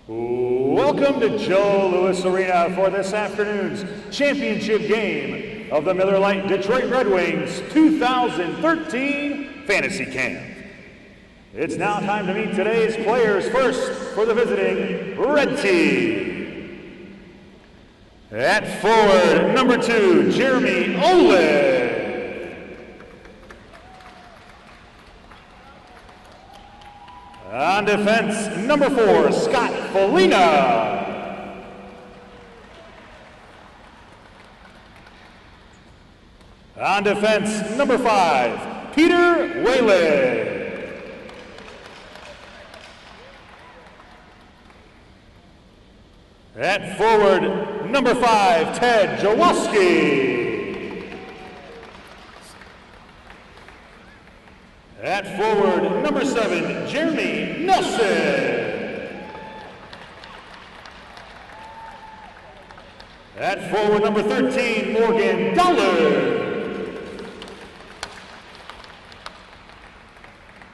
Welcome to Joe Louis Arena for this afternoon's championship game of the Miller Lite Detroit Red Wings 2013 Fantasy Camp. It's now time to meet today's players. First for the visiting Red Team. At forward, number 2, Jeremy Olin. On defense, number 4, Scott Folina. On defense, number 5, Peter Whalen. At forward, number 5, Ted Jaworski. At forward, number 7, Jeremy Nelson. At forward, number 13, Morgan Dollar.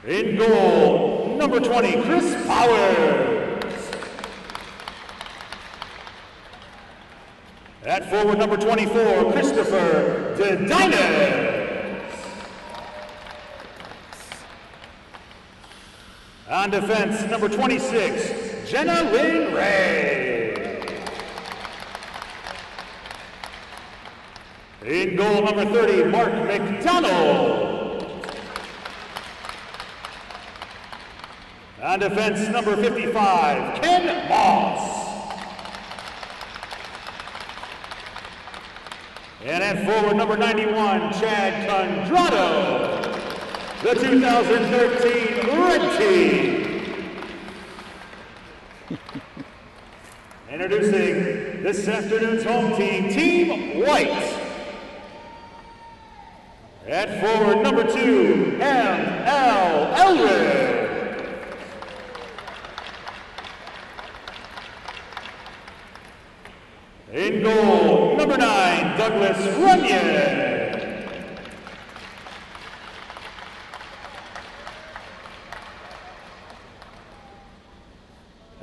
In goal, number 20, Chris Powers. At forward, number 24, Christopher Dedina. On defense, number 26, Jenna Lynn Ray. In goal, number 30, Mark McDonald. On defense, number 55, Ken Moss. And at forward, number 91, Chad Condrado. The 2013 Red Team. Introducing this afternoon's home team, Team White. At forward, number 2, M.L. Elric. In goal, number 9, Douglas Runyon.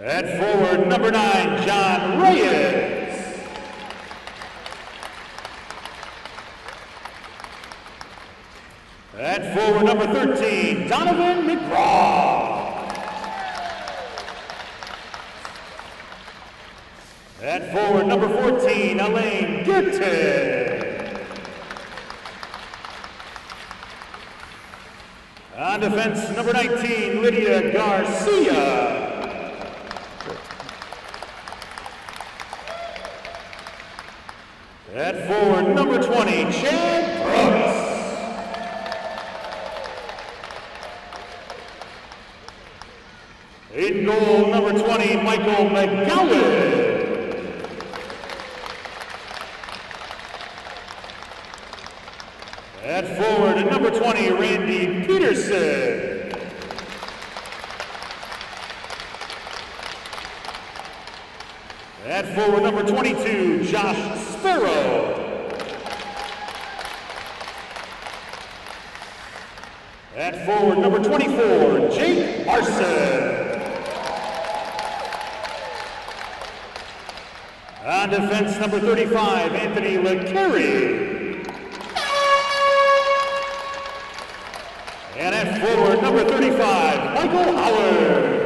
At forward, number 9, John Reyes. At forward, number 13, Donovan McGraw. At forward, number 14, Elaine Girton. On defense, number 19, Lydia Garcia. At forward, number 20, Chad Brooks. In goal, number 20, Michael McGowan. At forward, number 20, Randy Peterson. At forward, number 22, Josh Sparrow. At forward, number 24, Jake Larson. On defense, number 35, Anthony LeCarry. And at forward, number 35, Michael Howard.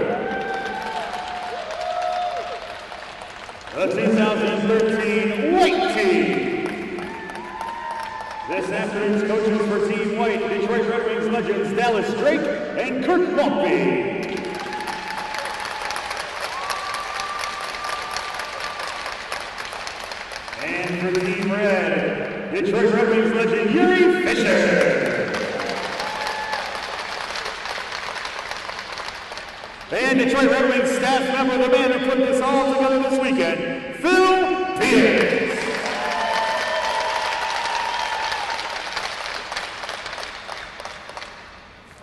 The 2013 White Team. This afternoon's coaches for Team White, Detroit Red Wings legends Dallas Drake and Kirk Bumpy. And for Team Red, Detroit Red Wings legend Yuri Fisher. And Detroit Red Wings staff member, the man who put this all together this weekend, Phil Peters.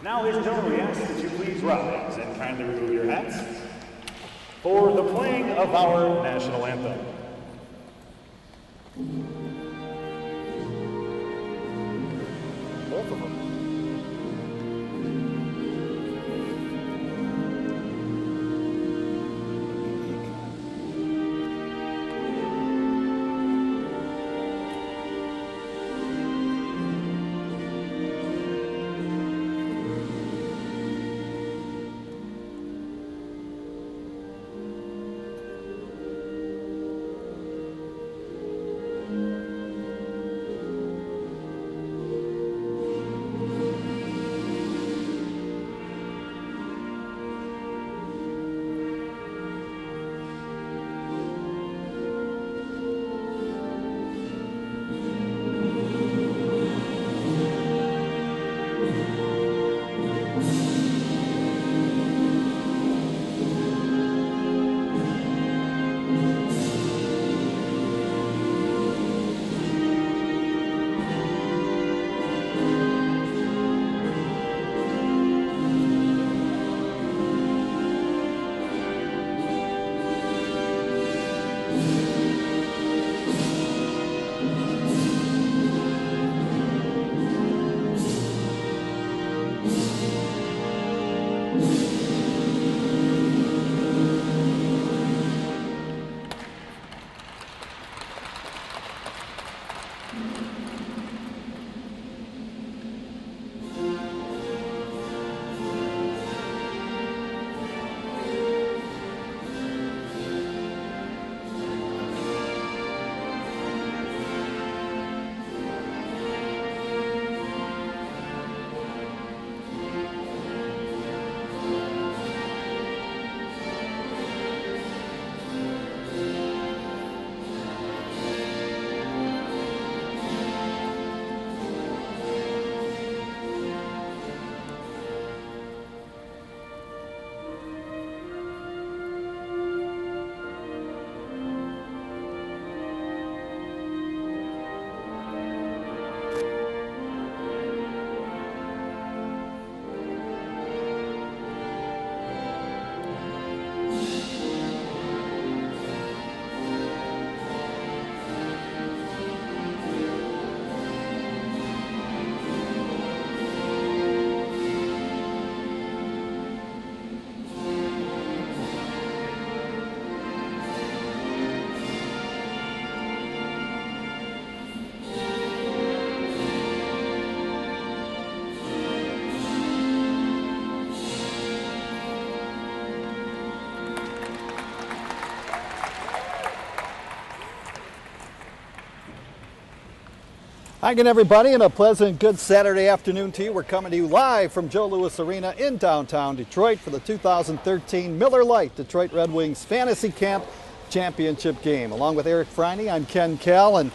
Now, ladies and gentlemen, we ask that you please rise and kindly remove your hats for the playing of our national anthem. Both of them. Hi again, everybody, and a pleasant, good Saturday afternoon to you. We're coming to you live from Joe Louis Arena in downtown Detroit for the 2013 Miller Lite Detroit Red Wings Fantasy Camp Championship game. Along with Eric Freiney, I'm Ken Kell, and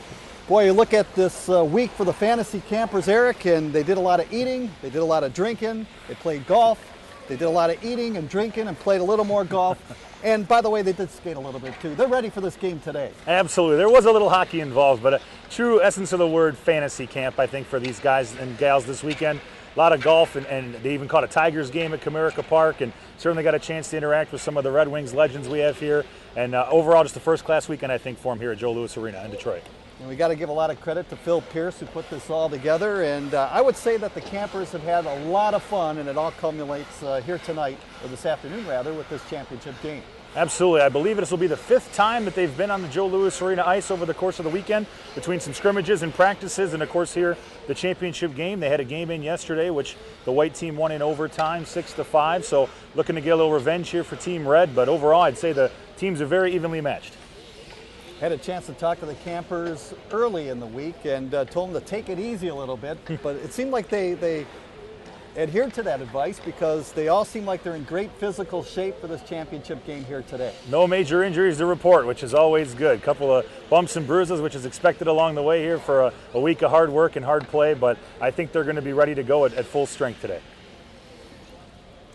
boy, you look at this week for the fantasy campers, Eric, and they did a lot of eating, they did a lot of drinking, they played golf, they did a lot of eating and drinking and played a little more golf. And by the way, they did skate a little bit too. They're ready for this game today. Absolutely. There was a little hockey involved, but a true essence of the word fantasy camp, I think, for these guys and gals this weekend. A lot of golf, and they even caught a Tigers game at Comerica Park, and certainly got a chance to interact with some of the Red Wings legends we have here. And overall, just a first-class weekend, I think, for them here at Joe Louis Arena in Detroit. And we got to give a lot of credit to Phil Pierce, who put this all together. And I would say that the campers have had a lot of fun, and it all culminates here tonight, or this afternoon rather, with this championship game. Absolutely. I believe this will be the 5th time that they've been on the Joe Louis Arena ice over the course of the weekend, between some scrimmages and practices, and of course here, the championship game. They had a game in yesterday, which the white team won in overtime, 6-5. So looking to get a little revenge here for Team Red, but overall I'd say the teams are very evenly matched. Had a chance to talk to the campers early in the week and told them to take it easy a little bit, but it seemed like they adhered to that advice because they all seem like they're in great physical shape for this championship game here today. No major injuries to report, which is always good. A couple of bumps and bruises, which is expected along the way here for a week of hard work and hard play, but I think they're going to be ready to go at full strength today.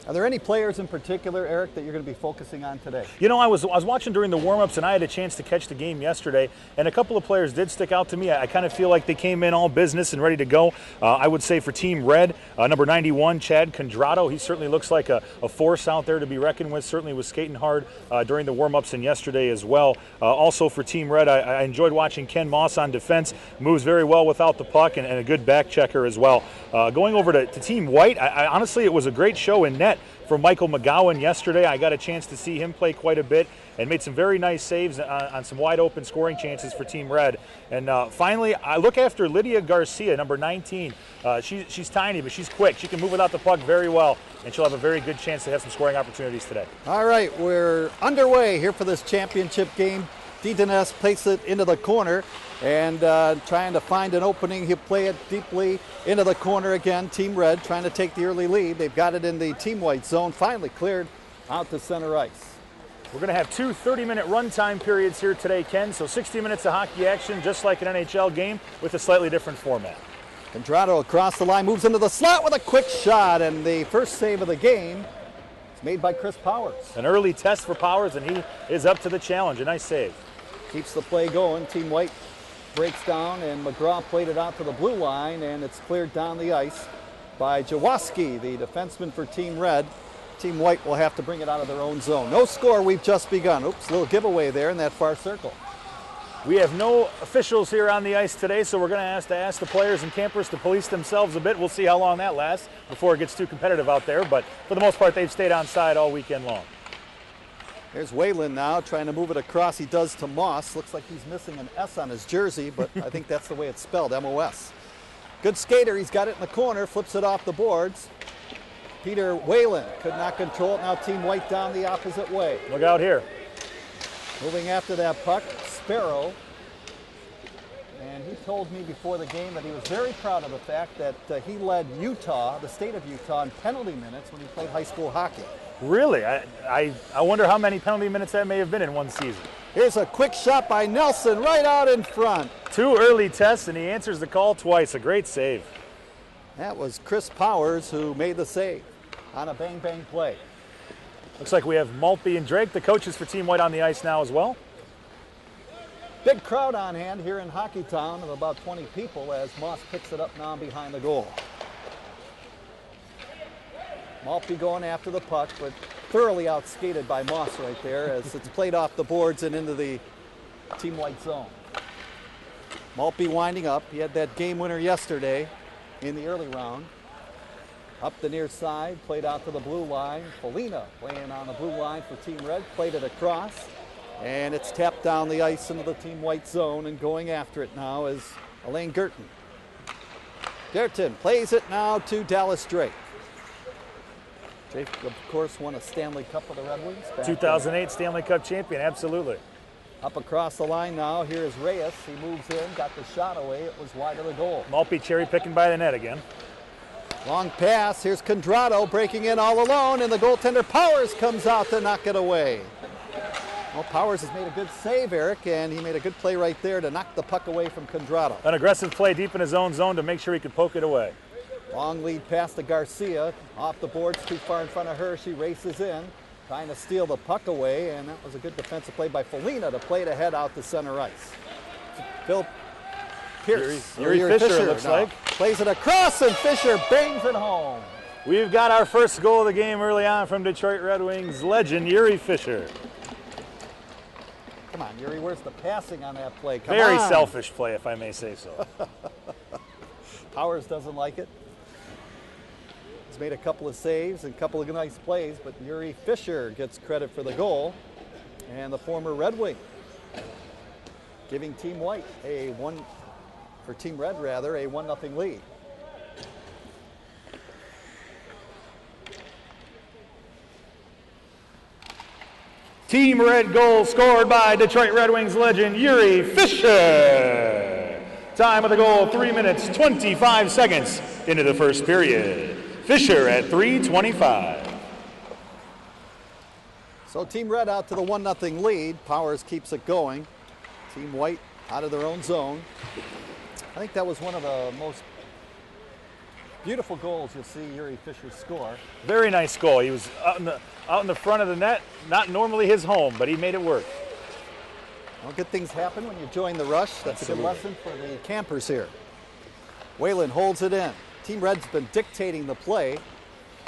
Are there any players in particular, Eric, that you're going to be focusing on today? You know, I was watching during the warm-ups, and I had a chance to catch the game yesterday, and a couple of players did stick out to me. I kind of feel like they came in all business and ready to go. I would say for Team Red, number 91, Chad Condrado, he certainly looks like a force out there to be reckoned with, certainly was skating hard during the warm-ups and yesterday as well. Also for Team Red, I enjoyed watching Ken Moss on defense, moves very well without the puck, and a good back checker as well. Going over to Team White, honestly, it was a great show in net for Michael McGowan yesterday. I got a chance to see him play quite a bit and made some very nice saves on some wide open scoring chances for Team Red. And finally, I look after Lydia Garcia, number 19. She's tiny, but she's quick. She can move without the puck very well, and she'll have a very good chance to have some scoring opportunities today. All right, we're underway here for this championship game. Didanes places it into the corner and trying to find an opening. He'll play it deeply into the corner again. Team Red trying to take the early lead. They've got it in the Team White zone. Finally cleared out to center ice. We're going to have two 30-minute runtime periods here today, Ken. So 60 minutes of hockey action, just like an NHL game, with a slightly different format. Condrado across the line, moves into the slot with a quick shot, and the first save of the game is made by Chris Powers. An early test for Powers, and he is up to the challenge. A nice save. Keeps the play going. Team White breaks down, and McGraw played it out to the blue line, and it's cleared down the ice by Jaworski, the defenseman for Team Red. Team White will have to bring it out of their own zone. No score, we've just begun. Oops, a little giveaway there in that far circle. We have no officials here on the ice today, so we're going to ask the players and campers to police themselves a bit. We'll see how long that lasts before it gets too competitive out there, but for the most part, they've stayed on side all weekend long. There's Whalen now trying to move it across. He does to Moss. Looks like he's missing an S on his jersey, but I think that's the way it's spelled, M-O-S. Good skater. He's got it in the corner, flips it off the boards. Peter Whalen could not control it. Now Team White down the opposite way. Look out here. Moving after that puck, Sparrow. And he told me before the game that he was very proud of the fact that he led Utah, the state of Utah, in penalty minutes when he played high school hockey. Really? I wonder how many penalty minutes that may have been in one season. Here's a quick shot by Nelson right out in front. Two early tests, and he answers the call twice. A great save. That was Chris Powers who made the save on a bang-bang play. Looks like we have Maltby and Drake, the coaches for Team White, on the ice now as well. Big crowd on hand here in Hockey Town of about 20 people as Moss picks it up now behind the goal. Maltby going after the puck, but thoroughly outskated by Moss right there as it's played off the boards and into the Team White zone. Maltby winding up. He had that game winner yesterday in the early round. Up the near side, played out to the blue line. Polina playing on the blue line for Team Red, played it across, and it's tapped down the ice into the Team White zone, and going after it now is Elaine Gerton. Gerton plays it now to Dallas Drake. Drake, of course, won a Stanley Cup with the Red Wings. 2008 Stanley Cup champion, absolutely. Up across the line now, here is Reyes. He moves in, got the shot away. It was wide of the goal. Maltby cherry picking by the net again. Long pass, here's Condrado breaking in all alone, and the goaltender Powers comes out to knock it away. Well, Powers has made a good save, Eric, and he made a good play right there to knock the puck away from Condrado. An aggressive play deep in his own zone to make sure he could poke it away. Long lead pass to Garcia, off the boards, too far in front of her. She races in, trying to steal the puck away, and that was a good defensive play by Felina to play it ahead out to center ice. Phil Pierce, Yuri Fisher looks like. Plays it across, and Fisher bangs it home. We've got our first goal of the game early on from Detroit Red Wings legend Yuri Fisher. Come on, Yuri, where's the passing on that play? Come Very on. selfish play, if I may say so. Powers doesn't like it. He's made a couple of saves and a couple of nice plays, but Yuri Fisher gets credit for the goal. And the former Red Wing giving Team White a Team Red rather, a 1-0 lead. Team Red goal scored by Detroit Red Wings legend Yuri Fisher. Time of the goal, 3 minutes, 25 seconds into the first period. Fisher at 3:25. So Team Red out to the 1-0 lead. Powers keeps it going. Team White out of their own zone. I think that was one of the most beautiful goals you'll see Yuri Fisher score. Very nice goal. He was out in the front of the net, not normally his home, but he made it work. Well, good things happen when you join the rush. That's Absolutely. a good lesson for the campers here. Whalen holds it in. Team Red's been dictating the play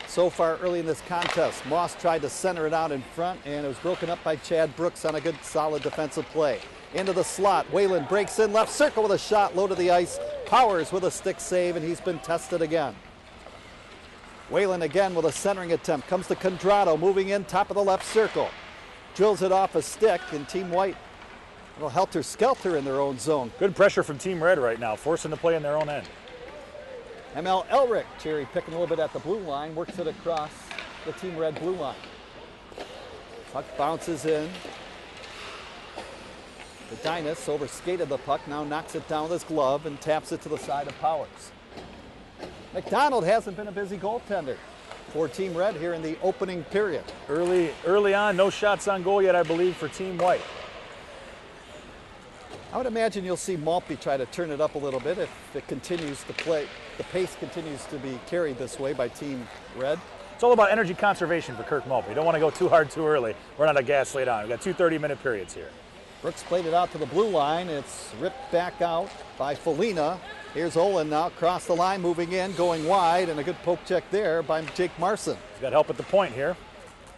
so far early in this contest. Moss tried to center it out in front, and it was broken up by Chad Brooks on a good, solid defensive play. Into the slot, Whalen breaks in left circle with a shot, low to the ice. Powers with a stick save, and he's been tested again. Whalen again with a centering attempt. Comes to Condrado, moving in, top of the left circle. Drills it off a stick, and Team White will helter-skelter in their own zone. Good pressure from Team Red right now, forcing the play in their own end. ML Elric, cherry picking a little bit at the blue line, works it across the Team Red blue line. Puck bounces in. The Dynas overskated the puck, now knocks it down with his glove and taps it to the side of Powers. McDonald hasn't been a busy goaltender for Team Red here in the opening period. Early on, no shots on goal yet, I believe, for Team White. I would imagine you'll see Maltby try to turn it up a little bit if it continues to play. The pace continues to be carried this way by Team Red. It's all about energy conservation for Kirk Maltby. You don't want to go too hard too early. Run out of gas late on. We've got 2 30-minute periods here. Brooks played it out to the blue line. It's ripped back out by Felina. Here's Olin now across the line, moving in, going wide, and a good poke check there by Jake Marson. He's got help at the point here.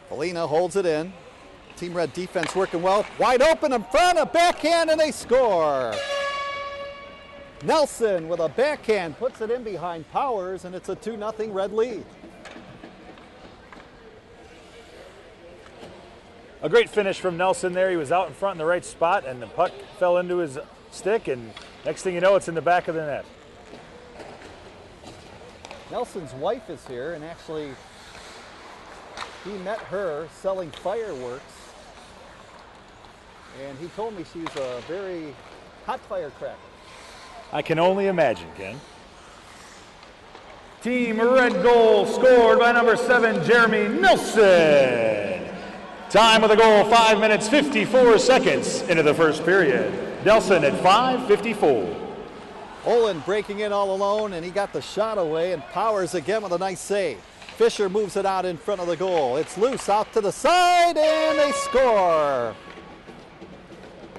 Felina holds it in. Team Red defense working well. Wide open in front, a backhand, and they score. Nelson with a backhand puts it in behind Powers, and it's a 2-0 Red lead. A great finish from Nelson there. He was out in front in the right spot, and the puck fell into his stick, and next thing you know, it's in the back of the net. Nelson's wife is here, and actually he met her selling fireworks, and he told me she's a very hot firecracker. I can only imagine, Ken. Team Red goal scored by number 7, Jeremy Nelson. Time of the goal, 5 minutes, 54 seconds into the first period. Nelson at 5:54. Olin breaking in all alone, and he got the shot away, and Powers again with a nice save. Fisher moves it out in front of the goal. It's loose out to the side, and they score.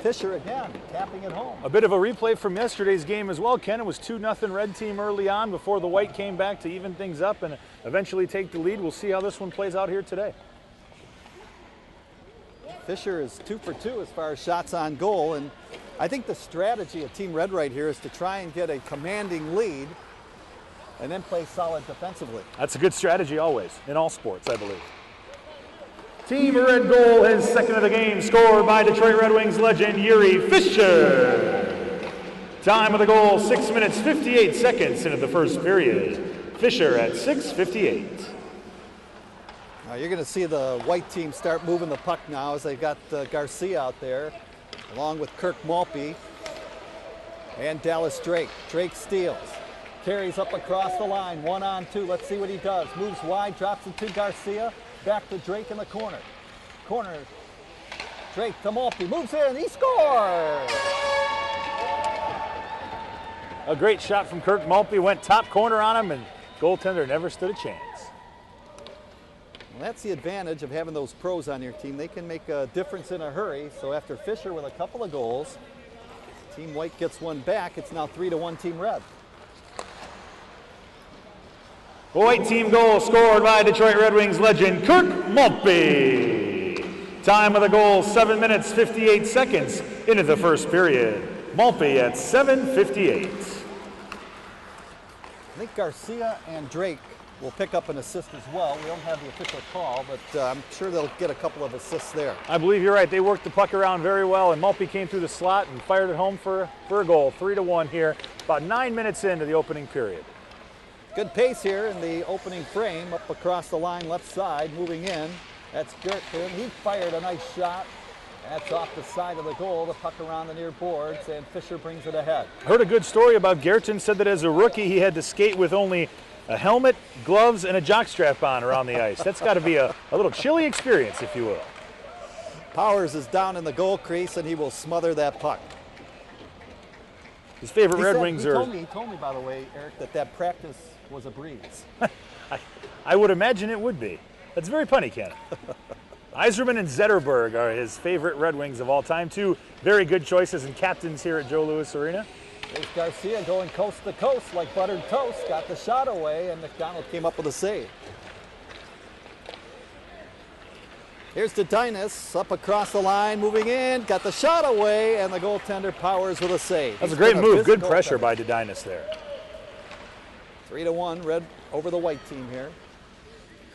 Fisher again, tapping it home. A bit of a replay from yesterday's game as well, Ken. It was 2-0 Red team early on before the White came back to even things up and eventually take the lead. We'll see how this one plays out here today. Fisher is 2 for 2 as far as shots on goal, and I think the strategy of Team Red right here is to try and get a commanding lead and then play solid defensively. That's a good strategy always, in all sports, I believe. Team Red goal, his second of the game, scored by Detroit Red Wings legend Yuri Fisher. Time of the goal, 6 minutes, 58 seconds into the first period. Fisher at 6:58. You're going to see the White team start moving the puck now as they've got Garcia out there. along with Kirk Maltby and Dallas Drake. Drake steals, carries up across the line, 1-on-2. Let's see what he does. Moves wide, drops it to Garcia, back to Drake in the corner. Corner, Drake to Maltby, moves in, he scores! A great shot from Kirk Maltby, went top corner on him, and goaltender never stood a chance. Well, that's the advantage of having those pros on your team. They can make a difference in a hurry. So after Fisher with a couple of goals, Team White gets one back. It's now 3-1 Team Red. The White team goal scored by Detroit Red Wings legend Kirk Maltby. Time of the goal, 7 minutes, 58 seconds into the first period. Maltby at 7:58. I think Garcia and Drake will pick up an assist as well. We don't have the official call, but I'm sure they'll get a couple of assists there. I believe you're right. They worked the puck around very well, and Maltby came through the slot and fired it home for a goal. 3-1 here, about 9 minutes into the opening period. Good pace here in the opening frame, up across the line, left side, moving in. That's Gertkin. He fired a nice shot. That's off the side of the goal, the puck around the near boards, and Fisher brings it ahead. Heard a good story about Gertkin. Said that as a rookie, he had to skate with only a helmet, gloves, and a jockstrap on around the ice. That's got to be a little chilly experience, if you will. Powers is down in the goal crease, and he will smother that puck. His favorite Red Wings are... He told me, by the way, Eric, that practice was a breeze. I would imagine it would be. That's very punny, Ken. Yzerman and Zetterberg are his favorite Red Wings of all time. Two very good choices and captains here at Joe Louis Arena. There's Garcia going coast to coast like buttered toast. Got the shot away, and McDonald came up with a save. Here's to Dinas, up across the line, moving in, got the shot away, and the goaltender Powers with a save. That's a great move. Good pressure by Dinas there. 3-1, Red over the White team here.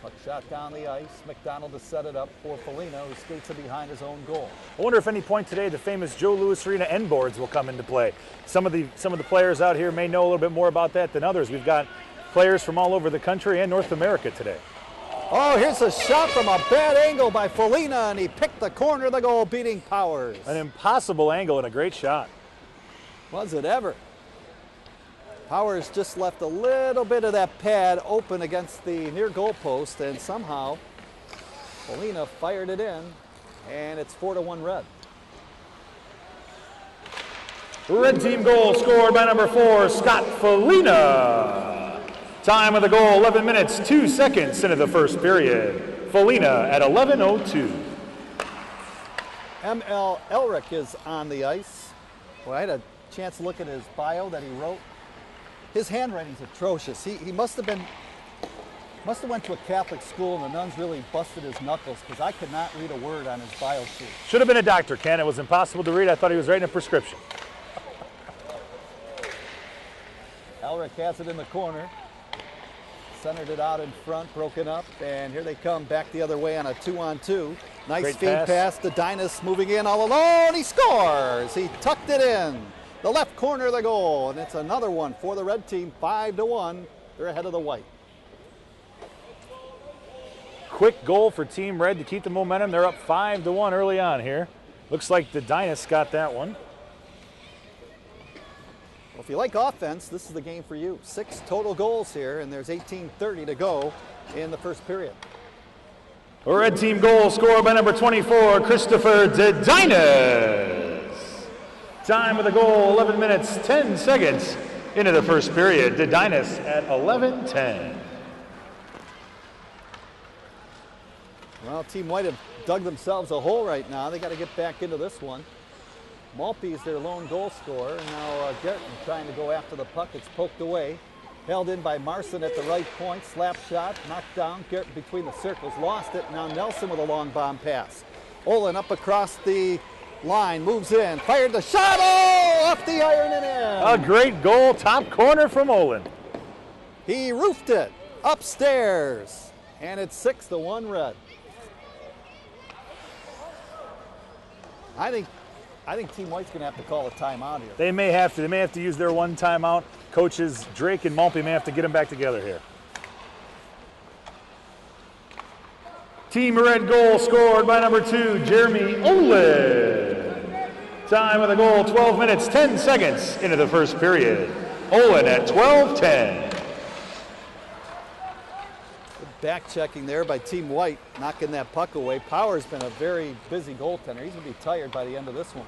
Puck shot down the ice. McDonald to set it up for Foligno, who skates it behind his own goal. I wonder if any point today the famous Joe Louis Arena end boards will come into play. Some of the players out here may know a little bit more about that than others. We've got players from all over the country and North America today. Oh, here's a shot from a bad angle by Foligno, and he picked the corner of the goal, beating Powers. An impossible angle and a great shot. Was it ever? Powers just left a little bit of that pad open against the near goal post, and somehow Foligno fired it in, and it's 4-1 Red. Red team goal scored by number 4, Scott Foligno. Time of the goal, 11 minutes, 2 seconds into the first period. Foligno at 11:02. M.L. Elric is on the ice. Well, I had a chance to look at his bio that he wrote. His handwriting's atrocious. He must have went to a Catholic school, and the nuns really busted his knuckles, because I could not read a word on his bio sheet. Should have been a doctor, Ken. It was impossible to read. I thought he was writing a prescription. Elric has it in the corner. Centered it out in front, broken up, and here they come back the other way on a 2-on-2. Nice Great feed pass to Dinas, moving in all alone. He scores! He tucked it in. The left corner of the goal, and it's another one for the Red team, 5-1. They're ahead of the White. Quick goal for Team Red to keep the momentum. They're up 5-1 early on here. Looks like the Dinas got that one. Well, if you like offense, this is the game for you. 6 total goals here, and there's 18:30 to go in the first period. A Red team goal scored by number 24, Christopher Dinas. Time of the goal, 11 minutes, 10 seconds into the first period. Dinas at 11:10. Well, Team White have dug themselves a hole right now. They got to get back into this one. Maltby is their lone goal scorer, and now Gertkin trying to go after the puck. It's poked away. Held in by Marson at the right point. Slap shot, knocked down. Gertkin between the circles, lost it. Now Nelson with a long bomb pass. Olin up across the line, moves in, fired the shot, oh, off the iron and in. A great goal, top corner from Olin. He roofed it upstairs, and it's 6-1 Red. I think Team White's going to have to call a timeout here. They may have to. They may have to use their one timeout. Coaches Drake and Maltby may have to get them back together here. Team Red goal scored by number 2, Jeremy Olin. Time of the goal, 12 minutes, 10 seconds into the first period. Olin at 12-10. Back checking there by Team White, knocking that puck away. Power's been a very busy goaltender. He's going to be tired by the end of this one.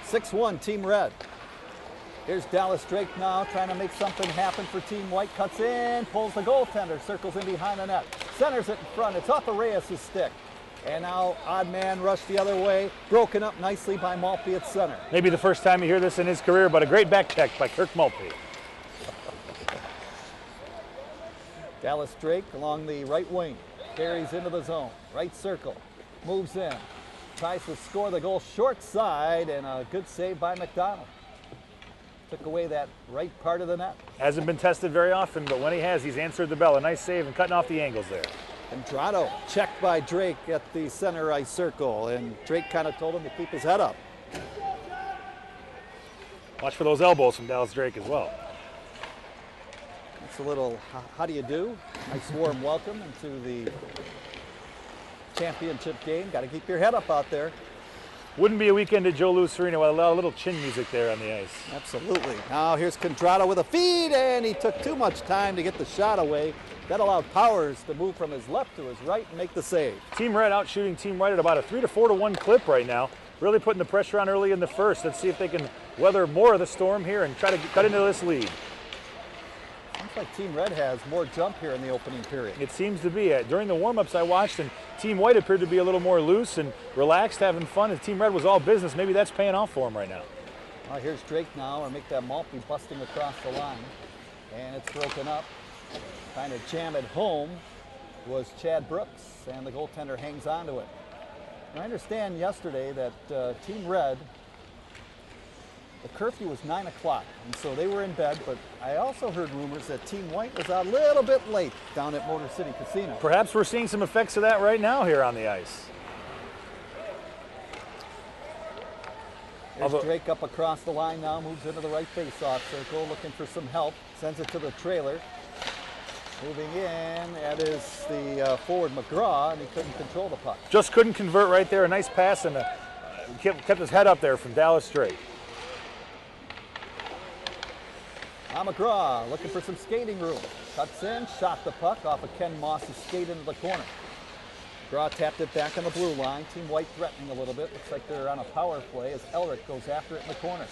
6-1, Team Red. Here's Dallas Drake now trying to make something happen for Team White. Cuts in, pulls the goaltender, circles in behind the net. Centers it in front. It's off of Reyes' stick. And now odd man rush the other way. Broken up nicely by Maltby at center. Maybe the first time you hear this in his career, but a great back check by Kirk Maltby. Dallas Drake along the right wing, carries into the zone, right circle, moves in, tries to score the goal short side, and a good save by McDonald. Took away that right part of the net. Hasn't been tested very often, but when he has, he's answered the bell. A nice save and cutting off the angles there. Andrado checked by Drake at the center ice circle, and Drake kind of told him to keep his head up. Watch for those elbows from Dallas Drake as well. It's a little, how do you do? Nice warm welcome into the championship game. Got to keep your head up out there. Wouldn't be a weekend at Joe Louis Arena without a little chin music there on the ice. Absolutely. Now here's Contrado with a feed, and he took too much time to get the shot away. That allowed Powers to move from his left to his right and make the save. Team Red out shooting Team White at about a 3 to 4 to 1 clip right now. Really putting the pressure on early in the first. Let's see if they can weather more of the storm here and try to cut into this lead. Looks like Team Red has more jump here in the opening period. It seems to be. During the warm-ups I watched, and Team White appeared to be a little more loose and relaxed, having fun, and Team Red was all business. Maybe that's paying off for them right now. Well, here's Drake now, or make that Maltby busting across the line. And it's broken up. Trying to jam it home was Chad Brooks, and the goaltender hangs on to it. And I understand yesterday that Team Red, the curfew was 9 o'clock, and so they were in bed, but I also heard rumors that Team White was a little bit late down at Motor City Casino. Perhaps we're seeing some effects of that right now here on the ice. There's Drake up across the line now, moves into the right face-off circle, looking for some help, sends it to the trailer. Moving in, that is the forward McGraw, and he couldn't control the puck. Just couldn't convert right there. A nice pass, and kept his head up there from Dallas Drake. Now McGraw looking for some skating room. Cuts in, shot the puck off of Ken Moss's skate into the corner. McGraw tapped it back on the blue line. Team White threatening a little bit. Looks like they're on a power play as Elric goes after it in the corner.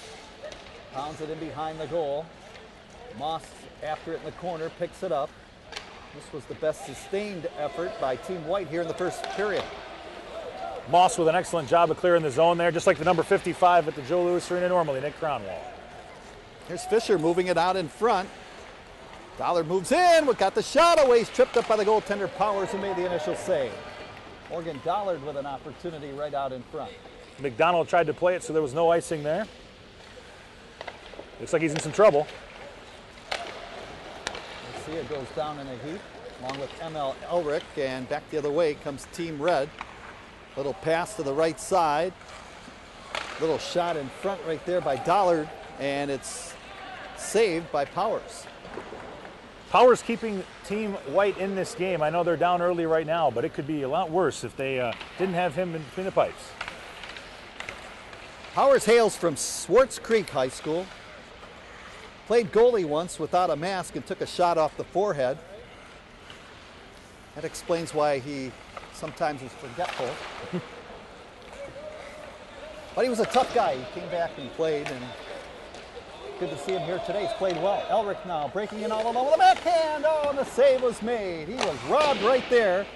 Pounds it in behind the goal. Moss after it in the corner, picks it up. This was the best sustained effort by Team White here in the first period. Moss with an excellent job of clearing the zone there, just like the number 55 at the Joe Louis Arena normally, Nick Cronwall. Here's Fisher moving it out in front. Dollard moves in, but got the shot away. He's tripped up by the goaltender Powers, who made the initial save. Morgan Dollard with an opportunity right out in front. McDonald tried to play it, so there was no icing there. Looks like he's in some trouble. See, it goes down in a heap, along with ML Elric, and back the other way comes Team Red. Little pass to the right side. Little shot in front right there by Dollard, and it's saved by Powers. Powers keeping Team White in this game. I know they're down early right now, but it could be a lot worse if they didn't have him in between the pipes. Powers hails from Swartz Creek High School. Played goalie once without a mask and took a shot off the forehead. That explains why he sometimes is forgetful. But he was a tough guy. He came back and played, and good to see him here today. He's played well. Elric now breaking in all alone with a backhand. Oh, and the save was made. He was robbed right there.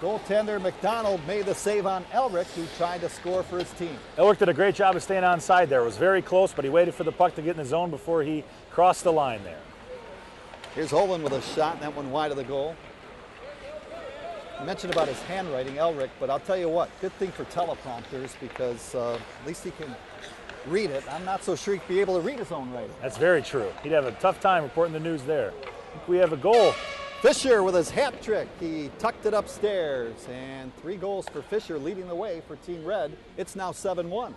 Goaltender McDonald made the save on Elric, who tried to score for his team. Elric did a great job of staying onside there. It was very close, but he waited for the puck to get in the zone before he crossed the line there. Here's Olin with a shot, and that one wide of the goal. I mentioned about his handwriting, Elric, but I'll tell you what, good thing for teleprompters, because at least he can read it. I'm not so sure he'd be able to read his own writing. That's very true. He'd have a tough time reporting the news there. I think we have a goal. Fisher with his hat trick. He tucked it upstairs, and 3 goals for Fisher, leading the way for Team Red. It's now 7-1.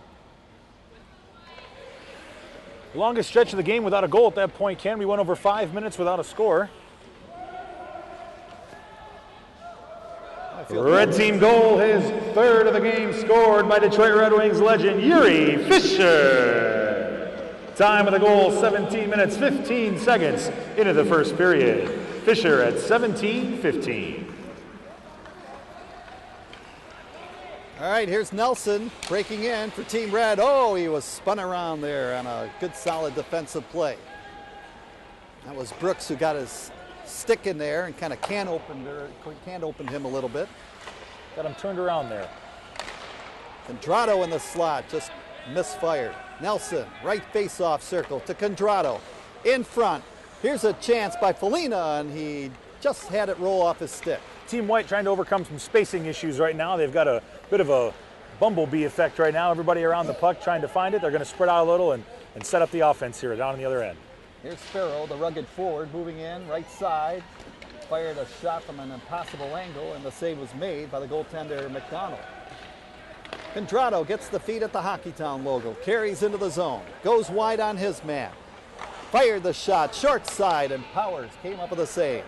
Longest stretch of the game without a goal at that point, Ken. We went over 5 minutes without a score. Red team goal, his third of the game, scored by Detroit Red Wings legend Yuri Fisher. Time of the goal, 17 minutes, 15 seconds into the first period. Fisher at 17:15. All right, here's Nelson breaking in for Team Red. Oh, he was spun around there on a good, solid defensive play. That was Brooks who got his stick in there and kind of can opened him a little bit. Got him turned around there. Condrado in the slot, just misfired. Nelson, right face-off circle to Condrado. In front, here's a chance by Felina, and he just had it roll off his stick. Team White trying to overcome some spacing issues right now. They've got a bit of a bumblebee effect right now. Everybody around the puck trying to find it. They're going to spread out a little and set up the offense here down on the other end. Here's Farrow, the rugged forward, moving in, right side. Fired a shot from an impossible angle, and the save was made by the goaltender, McDonald. Condrado gets the feet at the Hockeytown logo, carries into the zone, goes wide on his man. Fired the shot, short side, and Powers came up with a save.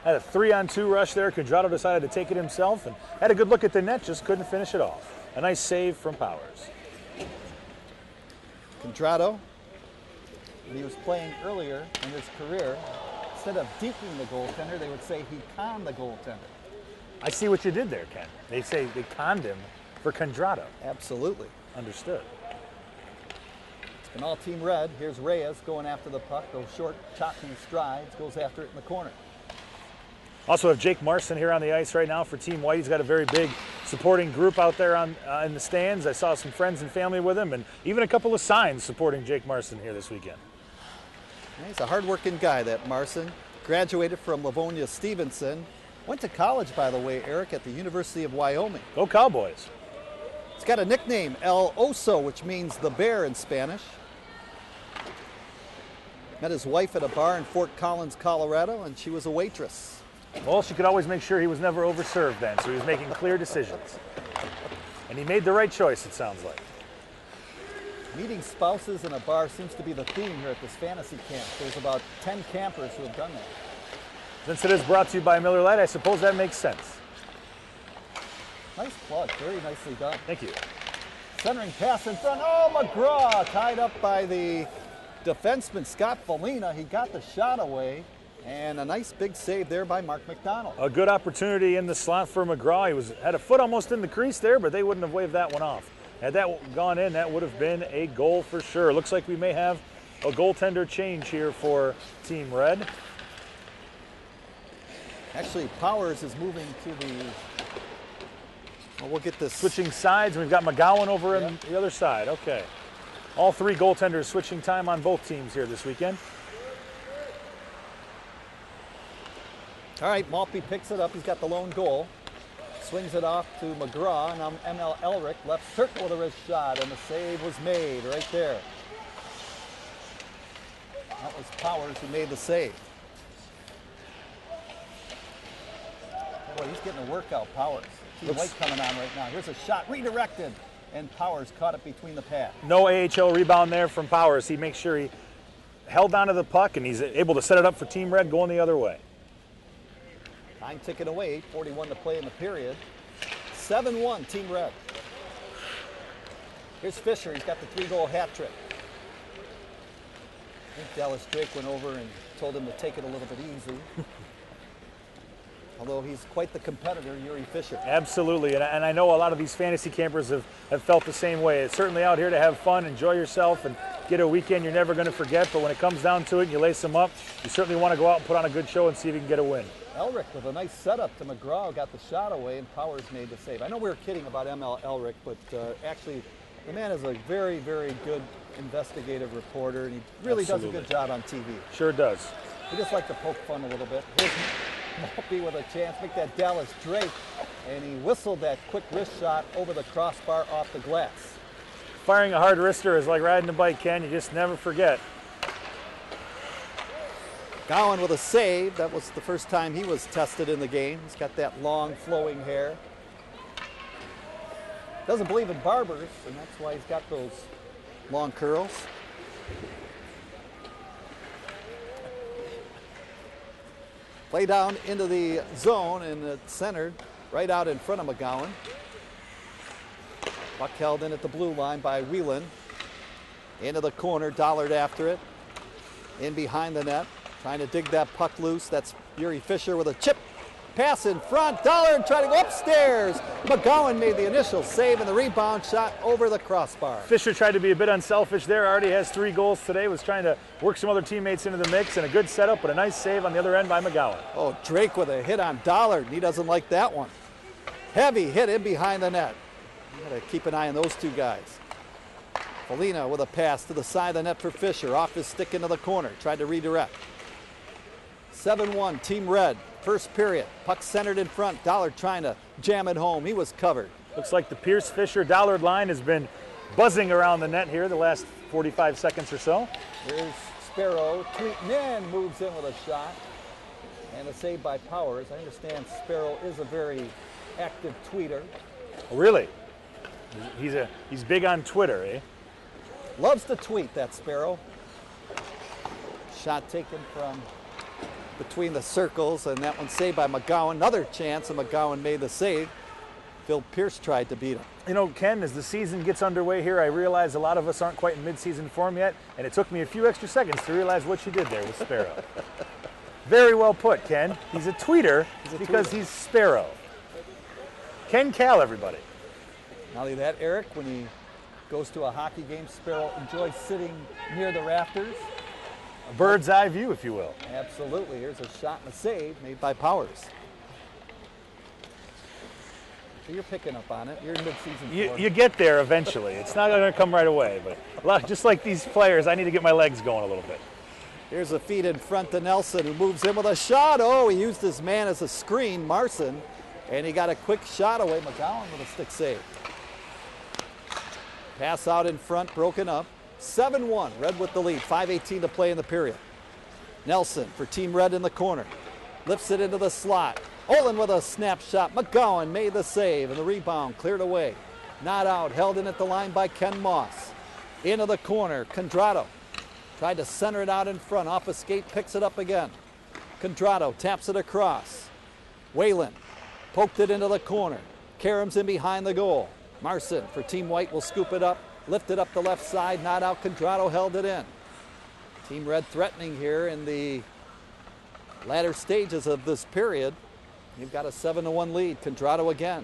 Had a 3-on-2 rush there. Condrado decided to take it himself and had a good look at the net, just couldn't finish it off. A nice save from Powers. Condrado, when he was playing earlier in his career, instead of deking the goaltender, they would say he conned the goaltender. I see what you did there, Ken. They say they conned him for Condrado. Absolutely. Understood. It's been all Team Red. Here's Reyes going after the puck, those short, choppy strides, goes after it in the corner. Also have Jake Marson here on the ice right now for Team White. He's got a very big supporting group out there in the stands. I saw some friends and family with him, and even a couple of signs supporting Jake Marson here this weekend. He's a hard-working guy, that Marson. Graduated from Livonia Stevenson. Went to college, by the way, Eric, at the University of Wyoming. Go Cowboys. He's got a nickname, El Oso, which means the bear in Spanish. Met his wife at a bar in Fort Collins, Colorado, and she was a waitress. Well, she could always make sure he was never overserved then, so he was making clear decisions. And he made the right choice, it sounds like. Meeting spouses in a bar seems to be the theme here at this fantasy camp. There's about 10 campers who have done that. Since it is brought to you by Miller Lite, I suppose that makes sense. Nice plug, very nicely done. Thank you. Centering pass in front, oh, McGraw, tied up by the defenseman, Scott Felina. He got the shot away, and a nice big save there by Mark McDonald. A good opportunity in the slot for McGraw. He had a foot almost in the crease there, but they wouldn't have waved that one off. Had that gone in, that would have been a goal for sure. Looks like we may have a goaltender change here for Team Red. Actually, Powers is moving to the, well, we'll get this. Switching sides, we've got McGowan over on the other side. Okay. All three goaltenders switching time on both teams here this weekend. All right, Maltby picks it up. He's got the lone goal. Swings it off to McGraw, and now ML Elric left circle with a wrist shot, and the save was made right there. That was Powers who made the save. Boy, he's getting a workout, Powers. Team White coming on right now. Here's a shot, redirected, and Powers caught it between the pads. No AHL rebound there from Powers. He makes sure he held onto the puck, and he's able to set it up for Team Red going the other way. Time ticking away, 8:41 to play in the period. 7-1, Team Red. Here's Fisher, he's got the 3-goal hat trick. I think Dallas Drake went over and told him to take it a little bit easy. Although he's quite the competitor, Yuri Fisher. Absolutely, and I know a lot of these fantasy campers have felt the same way. It's certainly out here to have fun, enjoy yourself, and get a weekend you're never going to forget, but when it comes down to it and you lace them up, you certainly want to go out and put on a good show and see if you can get a win. Elric with a nice setup to McGraw, got the shot away, and Powers made the save. I know we were kidding about ML Elric, but actually the man is a very, very good investigative reporter, and he really does a good job on TV. Sure does. We just like to poke fun a little bit. Here's Maltby with a chance, make that Dallas Drake, and he whistled that quick wrist shot over the crossbar off the glass. Firing a hard wrister is like riding a bike, Ken. You just never forget. Gowan with a save. That was the first time he was tested in the game. He's got that long flowing hair. Doesn't believe in barbers, and that's why he's got those long curls. Play down into the zone, and it's centered right out in front of McGowan. Puck held in at the blue line by Whelan. Into the corner, Dollard after it. In behind the net, trying to dig that puck loose. That's Yuri Fisher with a chip pass in front. Dollard trying to go upstairs. McGowan made the initial save, and the rebound shot over the crossbar. Fisher tried to be a bit unselfish there. Already has 3 goals today. Was trying to work some other teammates into the mix, and a good setup, but a nice save on the other end by McGowan. Oh, Drake with a hit on Dollard, and he doesn't like that one. Heavy hit in behind the net. You gotta keep an eye on those 2 guys. Felina with a pass to the side of the net for Fisher. Off his stick into the corner. Tried to redirect. 7-1, Team Red. First period. Puck centered in front. Dollard trying to jam it home. He was covered. Looks like the Pierce-Fisher-Dollard line has been buzzing around the net here the last 45 seconds or so. Here's Sparrow. Tweeting in, moves in with a shot. And a save by Powers. I understand Sparrow is a very active tweeter. Oh, really? He's big on Twitter, eh? Loves to tweet, that Sparrow. Shot taken from between the circles, and that one saved by McGowan. Another chance, and McGowan made the save. Phil Pierce tried to beat him. You know, Ken, as the season gets underway here, I realize a lot of us aren't quite in mid-season form yet, and it took me a few extra seconds to realize what you did there with Sparrow. Very well put, Ken. He's a tweeter because he's Sparrow. Ken Cal, everybody. Not only that, Eric, when he goes to a hockey game, Sparrow enjoys sitting near the rafters. A bird's eye view, if you will. Absolutely. Here's a shot and a save made by Powers. So you're picking up on it. You're in mid-season form. You get there eventually. It's not going to come right away, but just like these players, I need to get my legs going a little bit. Here's a feed in front to Nelson, who moves in with a shot. Oh, he used his man as a screen, Marson, and he got a quick shot away. McGowan with a stick save. Pass out in front, broken up. 7-1, Red with the lead. 5:18 to play in the period. Nelson for Team Red in the corner. Lifts it into the slot. Olin with a snap shot. McGowan made the save, and the rebound cleared away. Not out, held in at the line by Ken Moss. Into the corner, Condrado. Tried to center it out in front. Off a skate, picks it up again. Condrado taps it across. Whalen poked it into the corner. Karam's in behind the goal. Marson for Team White will scoop it up. Lift it up the left side. Not out. Condrado held it in. Team Red threatening here in the latter stages of this period. You've got a 7-1 lead. Condrado again.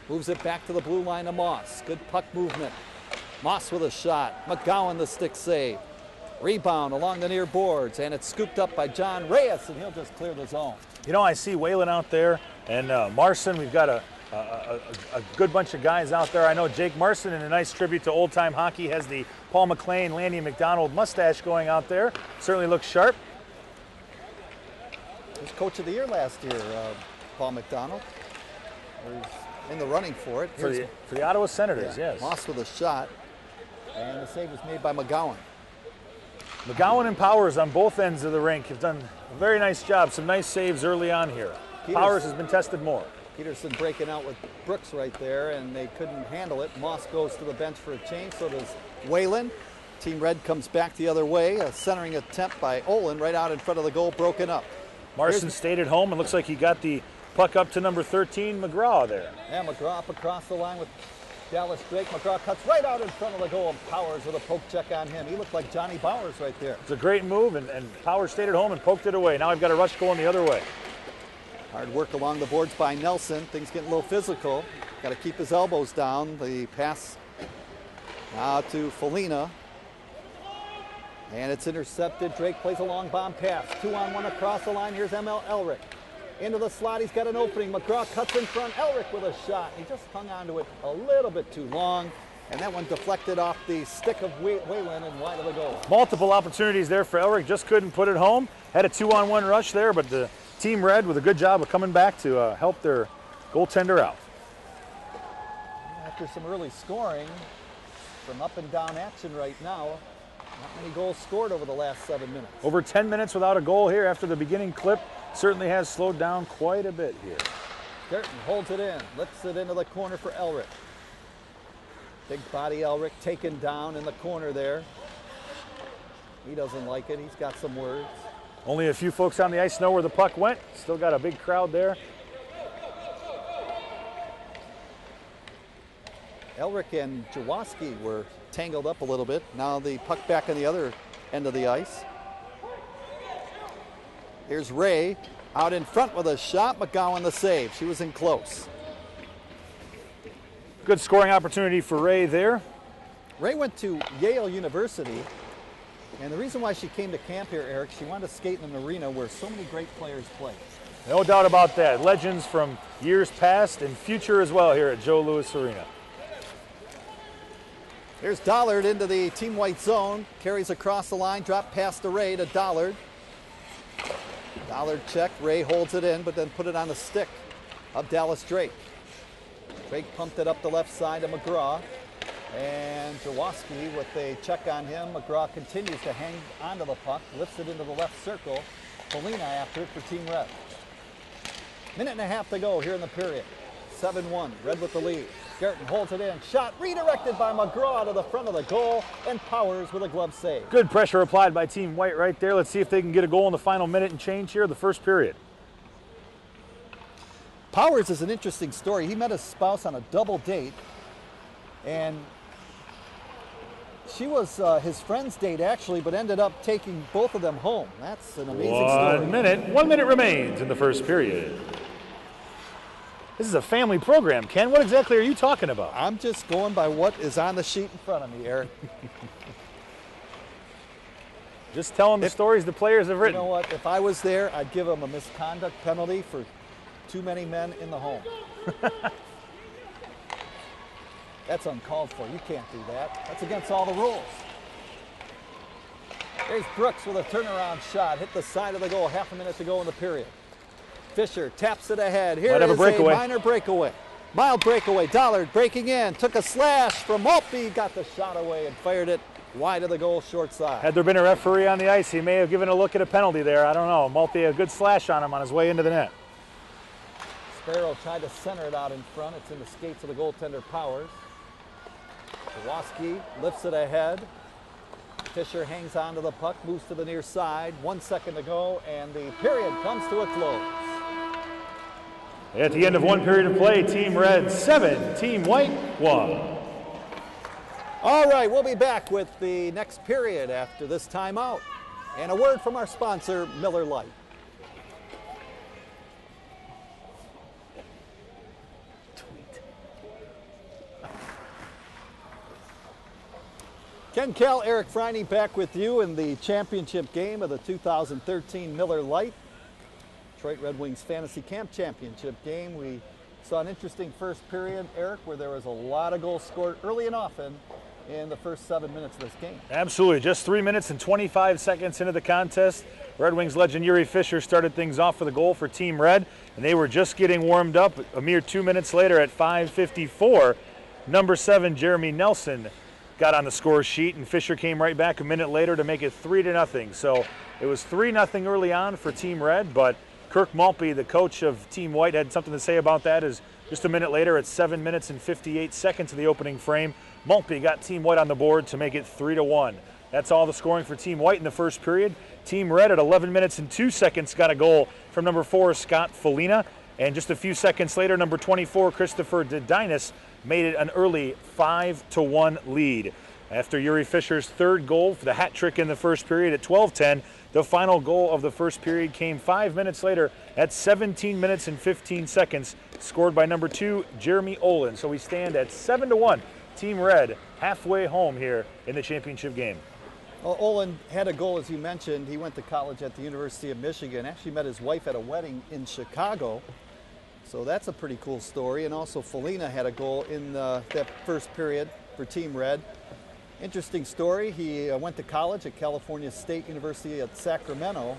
Moves it back to the blue line to Moss. Good puck movement. Moss with a shot. McGowan the stick save. Rebound along the near boards, and it's scooped up by John Reyes, and he'll just clear the zone. You know, I see Whalen out there, and Marson. We've got a good bunch of guys out there. I know Jake Marson, in a nice tribute to old-time hockey, has the Paul McLean, Lanny McDonald mustache going out there. Certainly looks sharp. He was Coach of the Year last year, Paul McDonald. He's in the running for it. For the Ottawa Senators, yeah, yes. Moss with a shot, and the save was made by McGowan. McGowan and Powers on both ends of the rink have done a very nice job. Some nice saves early on here. Powers has been tested more. Peterson breaking out with Brooks right there, and they couldn't handle it. Moss goes to the bench for a change, so does Whalen. Team Red comes back the other way. A centering attempt by Olin right out in front of the goal, broken up. Marson stayed at home, and looks like he got the puck up to number 13, McGraw there. Yeah, McGraw up across the line with Dallas Drake. McGraw cuts right out in front of the goal, and Powers with a poke check on him. He looked like Johnny Bowers right there. It's a great move, and Powers stayed at home and poked it away. Now we've got a rush going the other way. Hard work along the boards by Nelson. Things getting a little physical. Got to keep his elbows down. The pass now to Felina. And it's intercepted. Drake plays a long bomb pass. 2-on-1 across the line. Here's ML Elric. Into the slot. He's got an opening. McGraw cuts in front. Elric with a shot. He just hung onto it a little bit too long. And that one deflected off the stick of Whalen and wide of the goal. Multiple opportunities there for Elric. Just couldn't put it home. Had a 2-on-1 rush there, but the Team Red with a good job of coming back to help their goaltender out. After some early scoring, some up and down action right now. Not many goals scored over the last 7 minutes. Over 10 minutes without a goal here after the beginning clip. Certainly has slowed down quite a bit here. Curtin holds it in, lifts it into the corner for Elric. Big body Elric taken down in the corner there. He doesn't like it. He's got some words. Only a few folks on the ice know where the puck went. Still got a big crowd there. Elric and Jaworski were tangled up a little bit. Now the puck back on the other end of the ice. Here's Ray out in front with a shot. McGowan the save. She was in close. Good scoring opportunity for Ray there. Ray went to Yale University, and the reason why she came to camp here, Eric, she wanted to skate in an arena where so many great players play. No doubt about that. Legends from years past and future as well here at Joe Louis Arena. Here's Dollard into the team white zone, carries across the line, drop past to Ray to Dollard. Dollard check, Ray holds it in, but then put it on the stick of Dallas Drake. Drake pumped it up the left side to McGraw, and Jaworski with a check on him. McGraw continues to hang onto the puck, lifts it into the left circle. Polina after it for Team Red. Minute and a half to go here in the period. 7-1, Red with the lead. Garton holds it in, shot redirected by McGraw to the front of the goal, and Powers with a glove save. Good pressure applied by Team White right there. Let's see if they can get a goal in the final minute and change here of the first period. Powers is an interesting story. He met his spouse on a double date, and she was his friend's date actually, but ended up taking both of them home. That's an amazing story. 1 minute remains in the first period. This is a family program, Ken. What exactly are you talking about? I'm just going by what is on the sheet in front of me, Eric. Just telling the stories the players have written. You know what? If I was there, I'd give them a misconduct penalty for too many men in the home. That's uncalled for. You can't do that. That's against all the rules. There's Brooks with a turnaround shot. Hit the side of the goal. Half a minute to go in the period. Fisher taps it ahead. Here is a minor breakaway. Mild breakaway. Dollard breaking in. Took a slash from Maltby. Got the shot away and fired it wide of the goal, short side. Had there been a referee on the ice, he may have given a look at a penalty there. I don't know. Maltby, a good slash on him on his way into the net. Sparrow tried to center it out in front. It's in the skates of the goaltender Powers. Jaworski lifts it ahead. Fisher hangs on to the puck, moves to the near side. 1 second to go, and the period comes to a close. At the end of one period of play, Team Red 7, Team White 1. All right, we'll be back with the next period after this timeout. And a word from our sponsor, Miller Lite. Ken Kell, Eric Friney back with you in the championship game of the 2013 Miller Lite Detroit Red Wings Fantasy Camp Championship game. We saw an interesting first period, Eric, where there was a lot of goals scored early and often in the first 7 minutes of this game. Absolutely. Just 3 minutes and 25 seconds into the contest, Red Wings legend Yuri Fisher started things off with a goal for Team Red, and they were just getting warmed up. A mere 2 minutes later at 5:54, number 7 Jeremy Nelson got on the score sheet, and Fisher came right back a minute later to make it 3-0. So it was 3-0 early on for Team Red, but Kirk Maltby, the coach of Team White, had something to say about that. As just a minute later, at 7 minutes and 58 seconds of the opening frame, Maltby got Team White on the board to make it 3-1. That's all the scoring for Team White in the first period. Team Red at 11 minutes and 2 seconds got a goal from number 4, Scott Felina. And just a few seconds later, number 24, Christopher Dedinas, made it an early 5-1 lead. After Yuri Fisher's third goal for the hat trick in the first period at 12:10, the final goal of the first period came 5 minutes later at 17 minutes and 15 seconds, scored by number 2, Jeremy Olin. So we stand at 7-1, Team Red, halfway home here in the championship game. Well, Olin had a goal, as you mentioned. He went to college at the University of Michigan, actually met his wife at a wedding in Chicago. So that's a pretty cool story. And also Felina had a goal in that first period for Team Red. Interesting story. He went to college at California State University at Sacramento.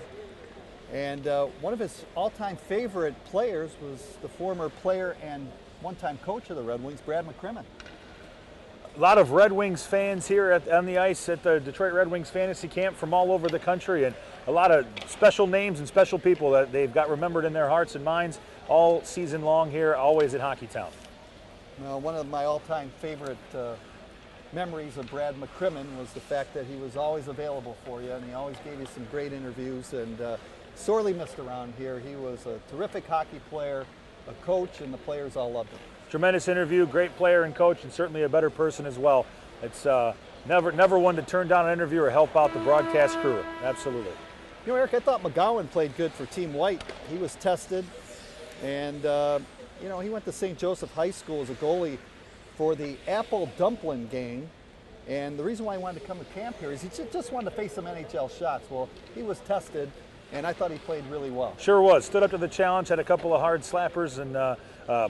And one of his all-time favorite players was the former player and one-time coach of the Red Wings, Brad McCrimmon. A lot of Red Wings fans here on the ice at the Detroit Red Wings Fantasy Camp from all over the country, and a lot of special names and special people that they've got remembered in their hearts and minds all season long here, always at Hockeytown. Well, one of my all-time favorite memories of Brad McCrimmon was the fact that he was always available for you, and he always gave you some great interviews, and sorely missed around here. He was a terrific hockey player, a coach, and the players all loved him. Tremendous interview, great player and coach, and certainly a better person as well. It's never one to turn down an interview or help out the broadcast crew. Absolutely. You know, Eric, I thought McGowan played good for Team White. He was tested, and you know, he went to St. Joseph High School as a goalie for the Apple Dumpling game. And the reason why he wanted to come to camp here is he just wanted to face some NHL shots. Well, he was tested, and I thought he played really well. Sure was. Stood up to the challenge, had a couple of hard slappers, and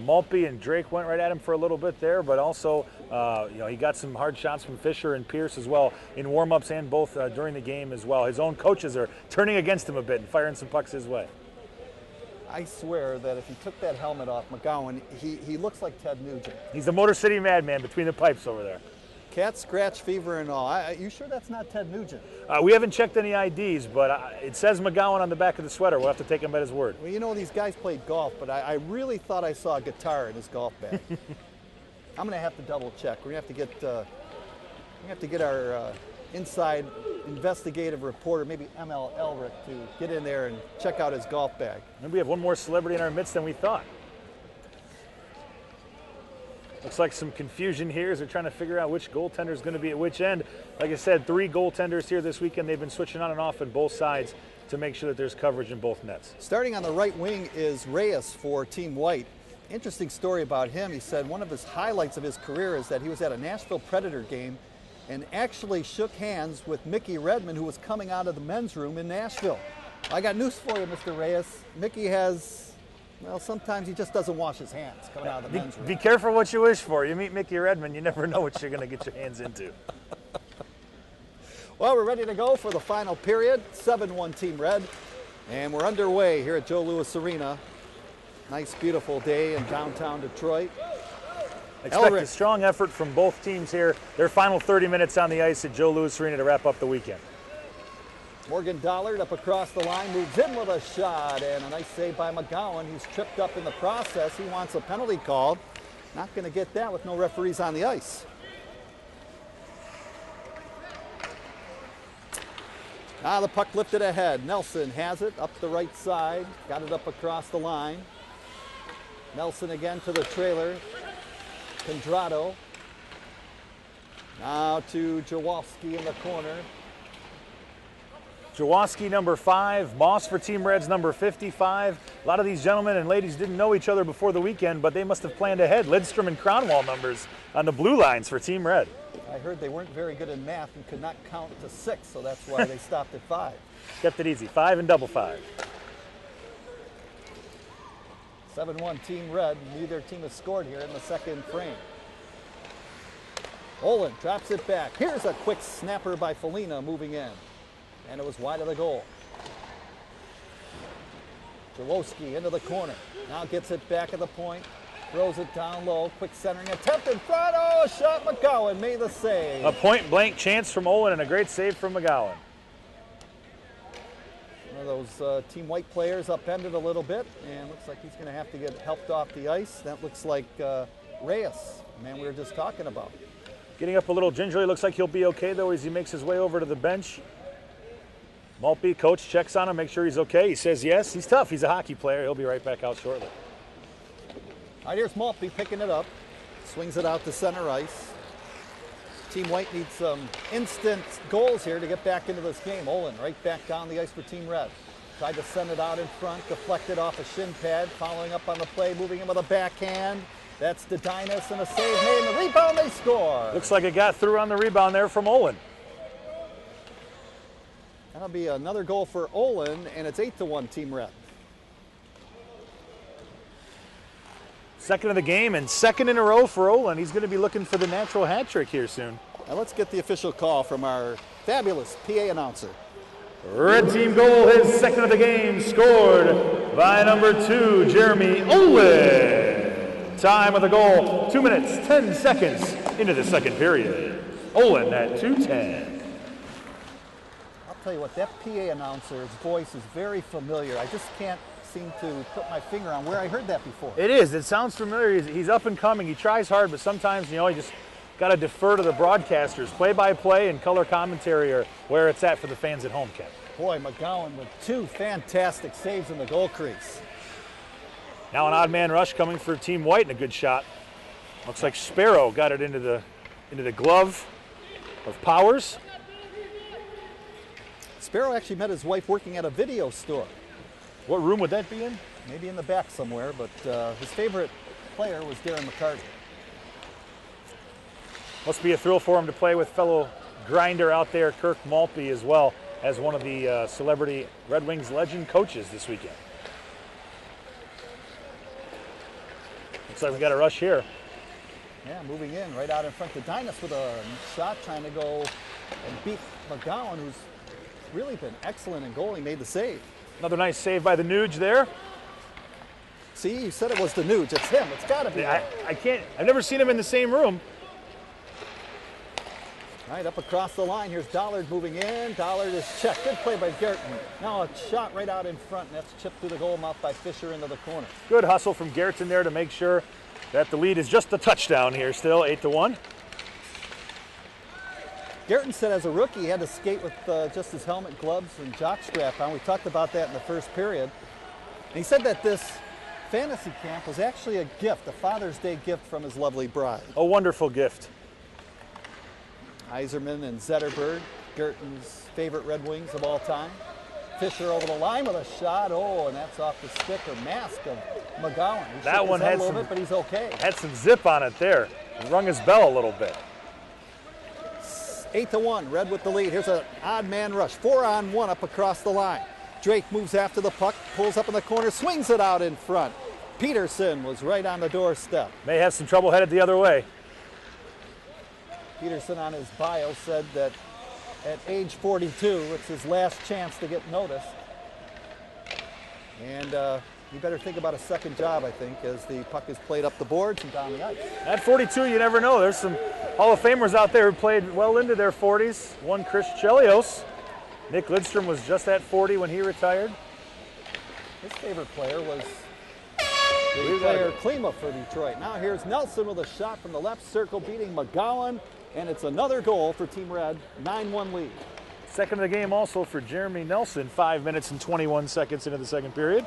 Maltby and Drake went right at him for a little bit there, but also you know, he got some hard shots from Fisher and Pierce as well in warm-ups and both during the game as well. His own coaches are turning against him a bit and firing some pucks his way. I swear that if he took that helmet off McGowan, he looks like Ted Nugent. He's the Motor City Madman between the pipes over there. Cat scratch fever and all. You sure that's not Ted Nugent? We haven't checked any IDs, but it says McGowan on the back of the sweater. We'll have to take him at his word. Well, you know, these guys played golf, but I really thought I saw a guitar in his golf bag. I'm going to have to double check. We're going to have to get our inside investigative reporter, maybe ML Elric, to get in there and check out his golf bag. Maybe we have one more celebrity in our midst than we thought. Looks like some confusion here as they're trying to figure out which goaltender is going to be at which end. Like I said, 3 goaltenders here this weekend. They've been switching on and off on both sides to make sure that there's coverage in both nets. Starting on the right wing is Reyes for Team White. Interesting story about him. He said one of his highlights of his career is that he was at a Nashville Predator game and actually shook hands with Mickey Redmond, who was coming out of the men's room in Nashville. I got news for you, Mr. Reyes. Mickey has, well, sometimes he just doesn't wash his hands coming out of the men's room. Be careful what you wish for. You meet Mickey Redmond, you never know what you're going to get your hands into. Well, we're ready to go for the final period. 7-1 Team Red. And we're underway here at Joe Louis Arena. Nice, beautiful day in downtown Detroit. Expect a strong effort from both teams here. Their final 30 minutes on the ice at Joe Louis Arena to wrap up the weekend. Morgan Dollard up across the line, moves in with a shot, and a nice save by McGowan, who's tripped up in the process. He wants a penalty called. Not going to get that with no referees on the ice. The puck lifted ahead. Nelson has it up the right side, got it up across the line. Nelson again to the trailer. Condrado. Now to Jaworski in the corner. Jaworski, number 5. Moss for Team Red's number 55. A lot of these gentlemen and ladies didn't know each other before the weekend, but they must have planned ahead. Lidstrom and Cronwall numbers on the blue lines for Team Red. I heard they weren't very good in math and could not count to 6, so that's why they stopped at 5. Kept it easy. 5 and double 5. 7-1 Team Red. Neither team has scored here in the second frame. Olin drops it back. Here's a quick snapper by Felina moving in. And it was wide of the goal. Jaworski into the corner. Now gets it back at the point. Throws it down low. Quick centering attempt in front. Oh, a shot. McGowan made the save. A point-blank chance from Olin and a great save from McGowan. One of those Team White players upended a little bit, and looks like he's going to have to get helped off the ice. That looks like Reyes, the man we were just talking about. Getting up a little gingerly. Looks like he'll be okay, though, as he makes his way over to the bench. Maltby, coach, checks on him, make sure he's okay. He says yes. He's tough. He's a hockey player. He'll be right back out shortly. All right, here's Maltby picking it up. Swings it out to center ice. Team White needs some instant goals here to get back into this game. Olin right back down the ice for Team Red. Tried to send it out in front, deflected off a shin pad, following up on the play, moving in with a backhand. That's Dedinas and a save made, and the rebound, they score. Looks like it got through on the rebound there from Olin. That'll be another goal for Olin, and it's 8-1 Team Red. Second of the game and second in a row for Olin. He's going to be looking for the natural hat trick here soon. Now let's get the official call from our fabulous PA announcer. Red team goal, his second of the game, scored by number 2, Jeremy Olin. Time of the goal, 2 minutes, 10 seconds into the second period. Olin at 2:10. I'll tell you what, that PA announcer's voice is very familiar. I just can't seem to put my finger on where I heard that before. It is. It sounds familiar. He's up and coming. He tries hard, but sometimes, you know, he just got to defer to the broadcasters. Play-by-play and color commentary are where it's at for the fans at home, Ken. Boy, McGowan with 2 fantastic saves in the goal crease. Now an odd man rush coming for Team White and a good shot. Looks like Sparrow got it into the glove of Powers. Sparrow actually met his wife working at a video store. What room would that be in? Maybe in the back somewhere, but his favorite player was Darren McCarty. Must be a thrill for him to play with fellow grinder out there, Kirk Maltby, as well as one of the celebrity Red Wings legend coaches this weekend. Looks like we got a rush here. Yeah, moving in right out in front to Dynas with a shot trying to go and beat McGowan, who's really been excellent in goal. He made the save. Another nice save by the Nuge there. See, you said it was the Nuge. It's him. It's got to be him. I've never seen him in the same room. Right, up across the line. Here's Dollard moving in. Dollard is checked. Good play by Gerton. Now a shot right out in front, and that's chipped through the goal mouth by Fisher into the corner. Good hustle from Gerton there to make sure that the lead is just a touchdown here still, 8-1. Gerton said as a rookie he had to skate with just his helmet, gloves, and jock strap on. We talked about that in the first period. And he said that this fantasy camp was actually a gift, a Father's Day gift from his lovely bride. A wonderful gift. Iserman and Zetterberg, Gerton's favorite Red Wings of all time. Fisher over the line with a shot. Oh, and that's off the stick or mask of McGowan. That one had some, but he's okay. Had some zip on it there. It rung his bell a little bit. 8-1, Red with the lead. Here's an odd man rush, 4-on-1 up across the line. Drake moves after the puck, pulls up in the corner, swings it out in front. Peterson was right on the doorstep. May have some trouble headed the other way. Peterson on his bio said that at age 42, it's his last chance to get noticed. And you better think about a second job, I think, as the puck is played up the boards and down the ice. At 42, you never know. There's some Hall of Famers out there who played well into their 40s. One, Chris Chelios. Nick Lidstrom was just at 40 when he retired. His favorite player was the player Klima for Detroit. Now here's Nelson with a shot from the left circle, beating McGowan. And it's another goal for Team Red, 9-1 lead. Second of the game also for Jeremy Nelson, 5 minutes and 21 seconds into the second period.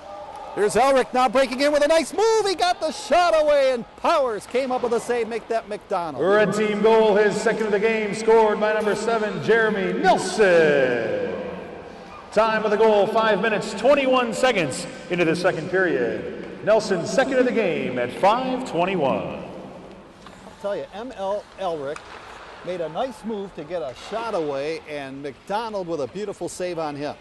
Here's Elric now breaking in with a nice move. He got the shot away, and Powers came up with a save, make that McDonald. Red team goal, his second of the game, scored by number 7, Jeremy Nelson. Time of the goal, 5 minutes, 21 seconds into the second period. Nelson, second of the game at 5:21. I'll tell you, M.L. Elric made a nice move to get a shot away, and McDonald with a beautiful save on him.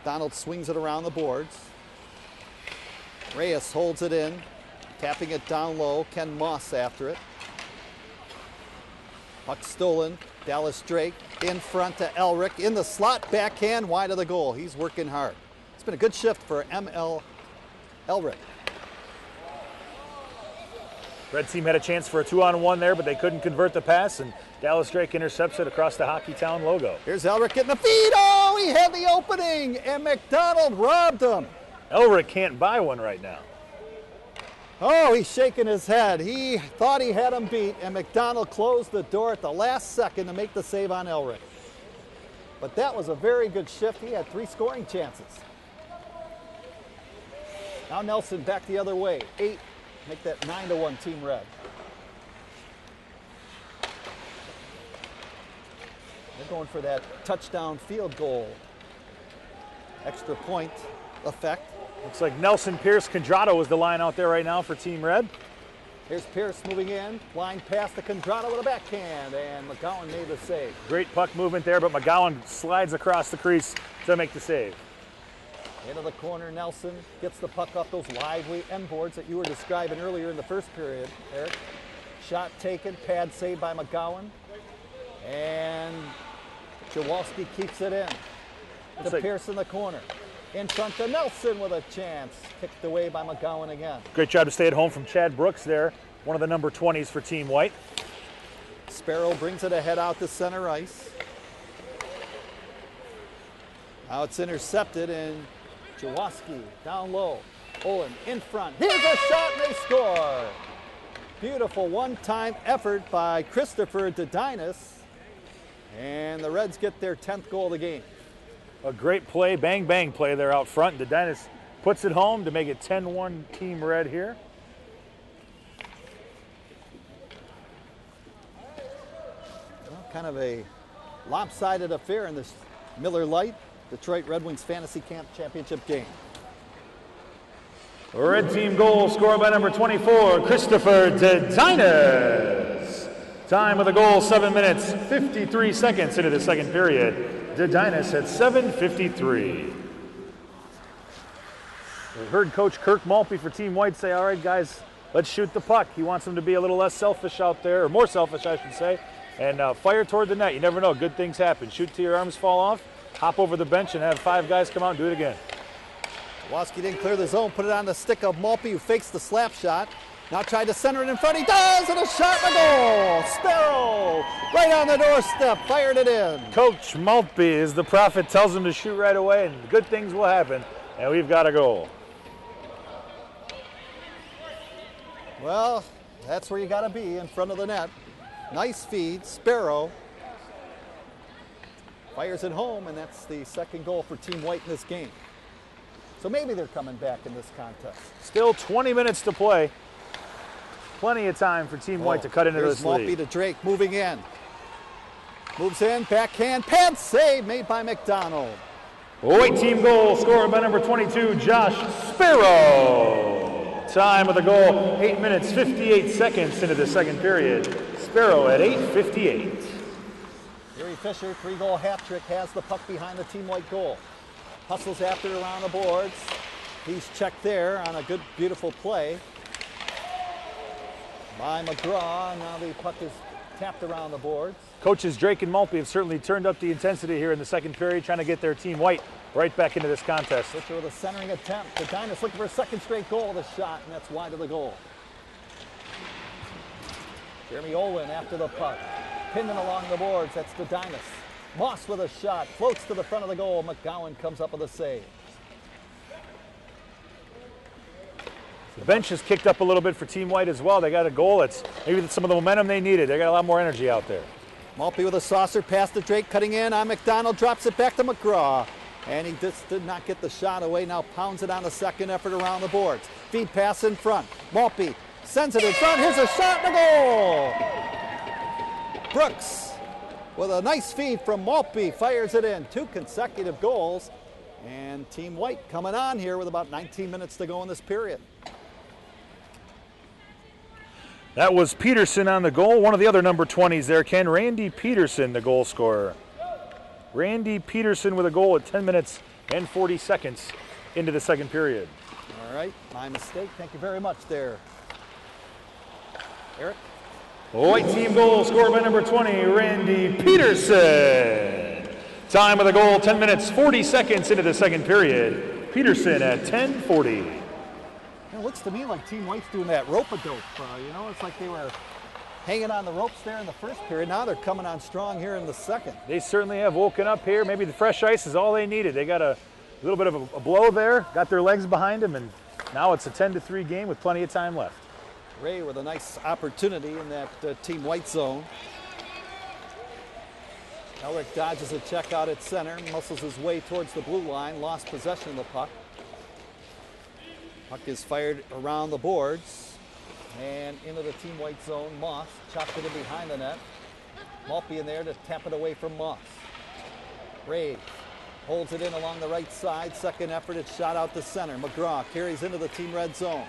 Donald swings it around the boards. Reyes holds it in, tapping it down low. Ken Moss after it. Puck stolen. Dallas Drake in front to Elric. In the slot, backhand, wide of the goal. He's working hard. It's been a good shift for M.L. Elric. Red team had a chance for a 2-on-1 there, but they couldn't convert the pass, and Dallas Drake intercepts it across the Hockeytown logo. Here's Elric getting the feed. Oh, he had the opening, and McDonald robbed him. Elric can't buy one right now. Oh, he's shaking his head. He thought he had him beat, and McDonald closed the door at the last second to make the save on Elric. But that was a very good shift. He had 3 scoring chances. Now Nelson back the other way. 8. Make that 9-1 Team Red. They're going for that touchdown field goal. Extra point effect. Looks like Nelson Pierce Condrado is the line out there right now for Team Red. Here's Pierce moving in. Line pass to Condrado with a backhand, and McGowan made the save. Great puck movement there, but McGowan slides across the crease to make the save. Into the corner, Nelson gets the puck off those lively end boards that you were describing earlier in the first period, Eric. Shot taken, pad saved by McGowan. And Jaworski keeps it in. To Pierce in the corner. In front to Nelson with a chance. Kicked away by McGowan again. Great job to stay at home from Chad Brooks there. One of the number 20s for Team White. Sparrow brings it ahead out to center ice. Now it's intercepted, and Jaworski down low. Olin in front. Here's a shot, and they score. Beautiful one-time effort by Christopher Dedinas. And the Reds get their 10th goal of the game. A great play, bang play there out front. Dedinas puts it home to make it 10-1 Team Red here. Well, kind of a lopsided affair in this Miller Lite Detroit Red Wings Fantasy Camp Championship game. Red team goal scored by number 24, Christopher Dedinas. Time of the goal, 7 minutes, 53 seconds into the second period. Dedinas at 7:53. We heard Coach Kirk Maltby for Team White say, all right, guys, let's shoot the puck. He wants them to be a little less selfish out there, or more selfish, I should say, and fire toward the net. You never know, good things happen. Shoot till your arms fall off, hop over the bench, and have 5 guys come out and do it again. Waski didn't clear the zone, put it on the stick of Maltby, who fakes the slap shot. Now tried to center it in front. He does, and a shot and a goal. Sparrow, right on the doorstep, fired it in. Coach Maltby, as the prophet, tells him to shoot right away, and good things will happen. And we've got a goal. Well, that's where you got to be, in front of the net. Nice feed, Sparrow fires it home, and that's the second goal for Team White in this game. So maybe they're coming back in this contest. Still 20 minutes to play. Plenty of time for Team White to cut into this lead. Maltby to Drake, moving in. Moves in, backhand, pants save made by McDonald. White team goal scored by number 22, Josh Sparrow. Time of the goal, 8 minutes, 58 seconds into the second period. Sparrow at 8:58. Gary Fisher, 3-goal hat trick, has the puck behind the Team White goal. Hustles after it around the boards. He's checked there on a good, beautiful play by McGraw. Now the puck is tapped around the boards. Coaches Drake and Maltby have certainly turned up the intensity here in the second period, trying to get their Team White right back into this contest. Fisher with a centering attempt. The Dinos looking for a second straight goal with a shot, and that's wide of the goal. Jeremy Olin after the puck. Pinning along the boards, that's the Dinos. Moss with a shot, floats to the front of the goal. McGowan comes up with a save. The bench has kicked up a little bit for Team White as well. They got a goal. It's maybe some of the momentum they needed. They got a lot more energy out there. Maltby with a saucer pass to Drake, cutting in on McDonald, drops it back to McGraw. And he just did not get the shot away. Now pounds it on the second effort around the boards. Feed pass in front. Maltby sends it in front. Here's a shot and a goal. Brooks with a nice feed from Maltby, fires it in. 2 consecutive goals. And Team White coming on here with about 19 minutes to go in this period. That was Peterson on the goal. One of the other number 20s there, Ken. Randy Peterson, the goal scorer. Randy Peterson with a goal at 10 minutes and 40 seconds into the second period. All right, my mistake. Thank you very much there, Eric. White team goal scored by number 20, Randy Peterson. Time of the goal, 10 minutes, 40 seconds into the second period. Peterson at 10:40. It looks to me like Team White's doing that rope-a-dope. It's like they were hanging on the ropes there in the first period. Now they're coming on strong here in the second. They certainly have woken up here. Maybe the fresh ice is all they needed. They got a little bit of a blow there, got their legs behind them, and now it's a 10-3 game with plenty of time left. Ray with a nice opportunity in that Team White zone. Elric dodges a check out at center, muscles his way towards the blue line, lost possession of the puck. Puck is fired around the boards and into the Team White zone. Moss chopped it in behind the net. Maltby in there to tap it away from Moss. Ray holds it in along the right side. Second effort, it's shot out to center. McGraw carries into the Team Red zone.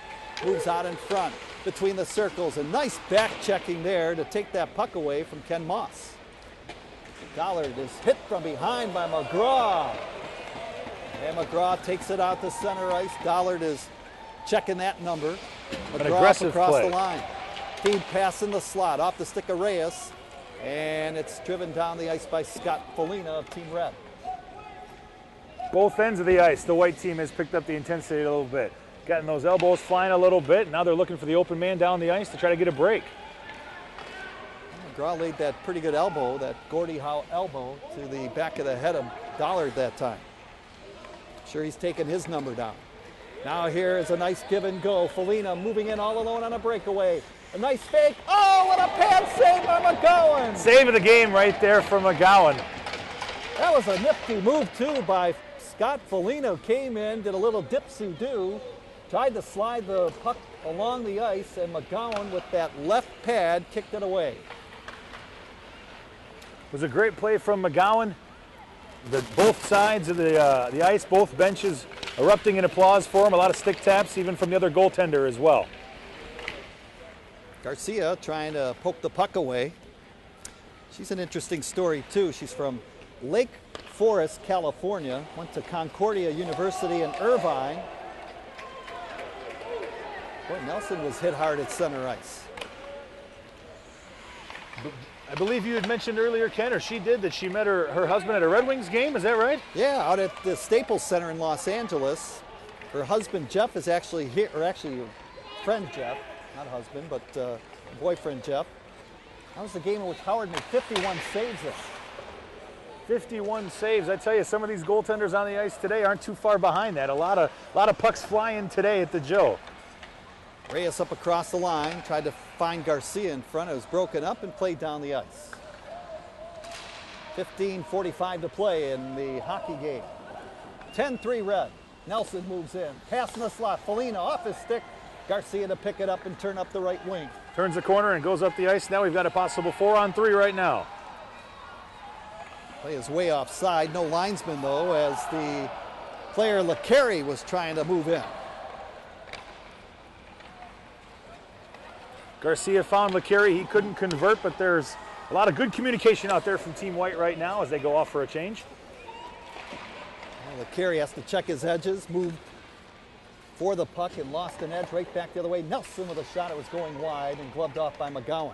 Moves out in front between the circles. A nice back checking there to take that puck away from Ken Moss. Dollard is hit from behind by McGraw. And McGraw takes it out to center ice. Dollard is checking that number. McGraw across the line. Feed pass in the slot off the stick of Reyes. And it's driven down the ice by Scott Folina of Team Red. Both ends of the ice, the White team has picked up the intensity a little bit. Getting those elbows flying a little bit. Now they're looking for the open man down the ice to try to get a break. McGraw laid that pretty good elbow, that Gordie Howe elbow, to the back of the head of Dollard that time. Sure, he's taking his number down. Now here is a nice give and go. Felina moving in all alone on a breakaway. A nice fake. Oh, what a pad save by McGowan. Save of the game right there from McGowan. That was a nifty move too by Scott Felina. Came in, did a little dip-soo-do, tried to slide the puck along the ice, and McGowan with that left pad kicked it away. It was a great play from McGowan. Both sides of the ice, both benches erupting in applause for him. A lot of stick taps, even from the other goaltender as well. Garcia trying to poke the puck away. She's an interesting story too. She's from Lake Forest, California. Went to Concordia University in Irvine. Boy, Nelson was hit hard at center ice. I believe you had mentioned earlier, Ken, or she did, that she met her husband at a Red Wings game. Is that right? Yeah, out at the Staples Center in Los Angeles. Her husband Jeff is actually here, or actually friend Jeff, not husband, but boyfriend Jeff. That was the game in which Howard made 51 saves there. 51 saves. I tell you, some of these goaltenders on the ice today aren't too far behind that. A lot of pucks flying today at the Joe. Reyes up across the line, tried to find Garcia in front. It was broken up and played down the ice. 15:45 to play in the hockey game. 10-3 Red. Nelson moves in, passing the slot. Felina off his stick. Garcia to pick it up and turn up the right wing. Turns the corner and goes up the ice. Now we've got a possible 4-on-3 right now. Play is way offside. No linesman though, as the player LeCarry was trying to move in. Garcia found LeCarry. He couldn't convert, but there's a lot of good communication out there from Team White right now as they go off for a change. Well, LeCarry has to check his edges, moved for the puck and lost an edge right back the other way. Nelson with a shot. It was going wide and gloved off by McGowan.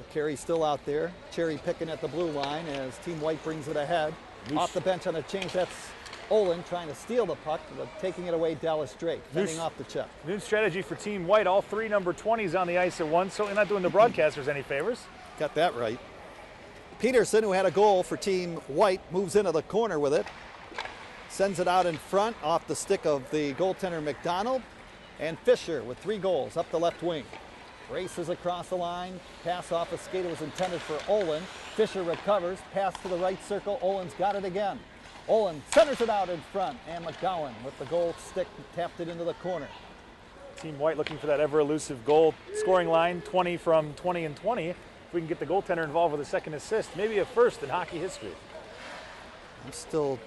LeCarry still out there, cherry picking at the blue line as Team White brings it ahead. Off the bench on a change, that's Olin trying to steal the puck, but taking it away, Dallas Drake, fending off the check. New strategy for Team White, all three number 20s on the ice at once, certainly not doing the broadcasters any favors. Got that right. Peterson, who had a goal for Team White, moves into the corner with it. Sends it out in front off the stick of the goaltender McDonald. And Fisher with 3 goals up the left wing. Races across the line, pass off a skate. It was intended for Olin. Fisher recovers, pass to the right circle. Olin's got it again. Olin centers it out in front, and McGowan with the goal stick tapped it into the corner. Team White looking for that ever-elusive goal scoring line, 20 from 20 and 20. If we can get the goaltender involved with a second assist, maybe a first in hockey history. I'm still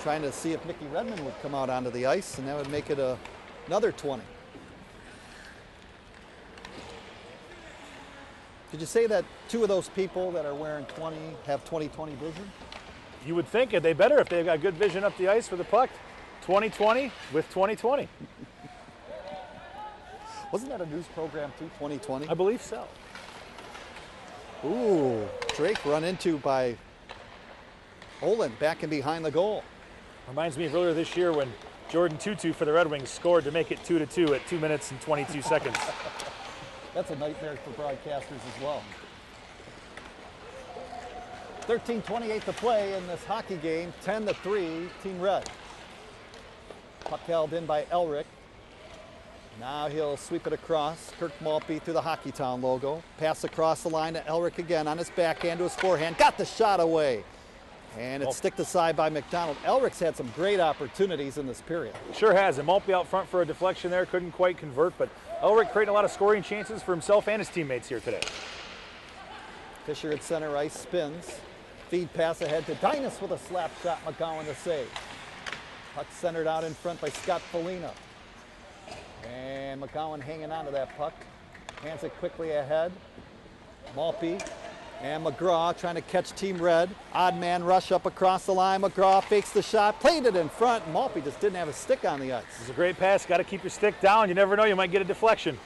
trying to see if Mickey Redmond would come out onto the ice, and that would make it another 20. Did you say that 2 of those people that are wearing 20 have 20/20 vision? You would think they better if they've got good vision up the ice for the puck. 20/20 with 20/20. Wasn't that a news program too, 20/20? I believe so. Ooh, Drake run into by Olin back and behind the goal. Reminds me of earlier this year when Jordan Tutu for the Red Wings scored to make it 2-2 at 2 minutes and 22 seconds. That's a nightmare for broadcasters as well. 13:28 to play in this hockey game, 10-3, Team Red. Puck held in by Elric. Now he'll sweep it across. Kirk Maltby through the Hockey Town logo. Pass across the line to Elric again on his backhand to his forehand. Got the shot away. And it's sticked aside by McDonald. Elric's had some great opportunities in this period. Sure has. And Maltby out front for a deflection there. Couldn't quite convert, but Elric creating a lot of scoring chances for himself and his teammates here today. Fisher at center ice spins. Feed pass ahead to Dinas with a slap shot. McGowan to save. Puck centered out in front by Scott Felina. And McGowan hanging on to that puck. Hands it quickly ahead. Maltby and McGraw trying to catch Team Red. Odd man rush up across the line. McGraw fakes the shot, played it in front. Maltby just didn't have a stick on the ice. It's a great pass. Got to keep your stick down. You never know. You might get a deflection.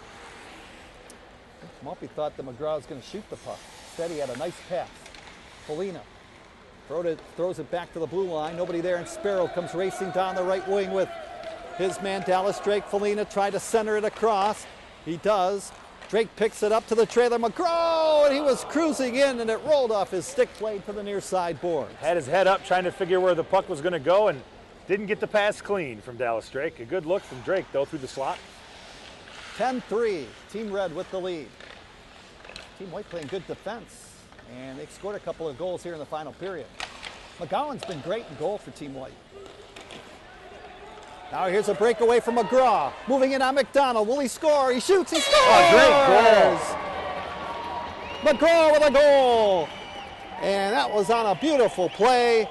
Maltby thought that McGraw was going to shoot the puck. Instead, he had a nice pass. Felina throws it back to the blue line. Nobody there, and Sparrow comes racing down the right wing with his man Dallas Drake. Felina tried to center it across. He does. Drake picks it up to the trailer. McGraw, and he was cruising in, and it rolled off his stick plate to the near side board. Had his head up trying to figure where the puck was going to go and didn't get the pass clean from Dallas Drake. A good look from Drake, though, through the slot. 10-3, Team Red with the lead. Team White playing good defense, and they've scored a couple of goals here in the final period. McGowan's been great in goal for Team White. Now here's a breakaway from McGraw. Moving in on McDonald. Will he score? He shoots. He scores! Oh, great goal. McGraw with a goal. And that was on a beautiful play.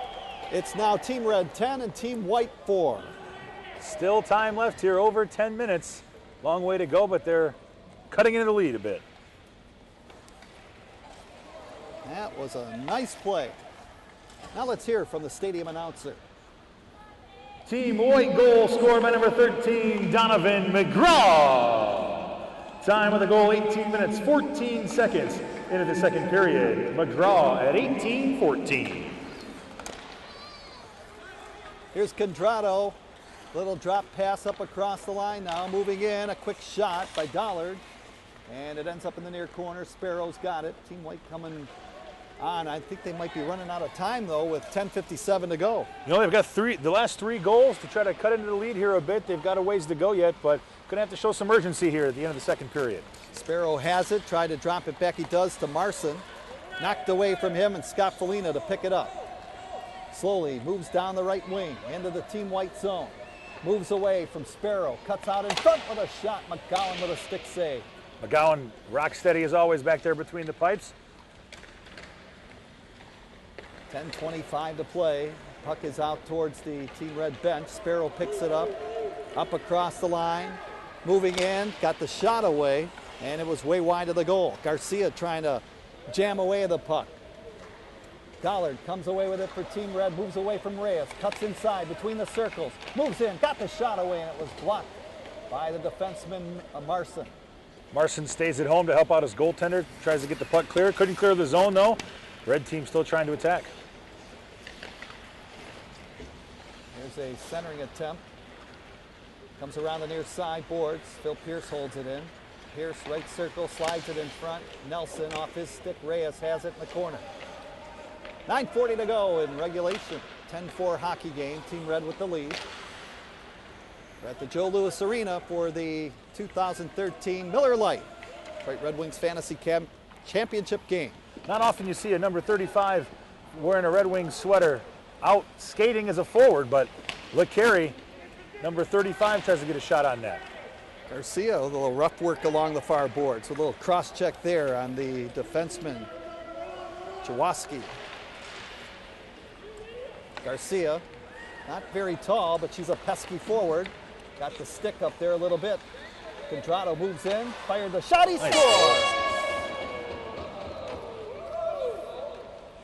It's now Team Red 10 and Team White 4. Still time left here, over 10 minutes. Long way to go, but they're cutting into the lead a bit. That was a nice play. Now let's hear from the stadium announcer. Team White goal scored by number 13, Donovan McGraw. Time of the goal, 18 minutes, 14 seconds into the second period. McGraw at 18-14. Here's Condrado. Little drop pass up across the line now. Moving in, a quick shot by Dollard. And it ends up in the near corner. Sparrow's got it. Team White coming on. I think they might be running out of time, though, with 10:57 to go. You know, they've got the last three goals to try to cut into the lead here a bit. They've got a ways to go yet, but going to have to show some urgency here at the end of the second period. Sparrow has it, tried to drop it back. He does to Marson. Knocked away from him, and Scott Felina to pick it up. Slowly moves down the right wing into the Team White zone. Moves away from Sparrow, cuts out in front with a shot. McGowan with a stick save. McGowan rock steady as always back there between the pipes. 10:25 to play. Puck is out towards the Team Red bench. Sparrow picks it up across the line. Moving in, got the shot away, and it was way wide of the goal. Garcia trying to jam away the puck. Dollard comes away with it for Team Red, moves away from Reyes, cuts inside between the circles, moves in, got the shot away, and it was blocked by the defenseman Marson. Marson stays at home to help out his goaltender, tries to get the puck clear. Couldn't clear the zone, though. Red team still trying to attack. Here's a centering attempt. Comes around the near side boards. Phil Pierce holds it in. Pierce, right circle, slides it in front. Nelson off his stick. Reyes has it in the corner. 9:40 to go in regulation. 10-4 hockey game. Team Red with the lead. We're at the Joe Louis Arena for the 2013 Miller Lite Detroit Red Wings Fantasy Championship game. Not often you see a number 35 wearing a Red Wings sweater out skating as a forward, but LeCarry, number 35, tries to get a shot on net. Garcia, a little rough work along the far boards. A little cross check there on the defenseman, Jaworski. Garcia, not very tall, but she's a pesky forward. Got the stick up there a little bit. Condrado moves in, fired the shot, he scores!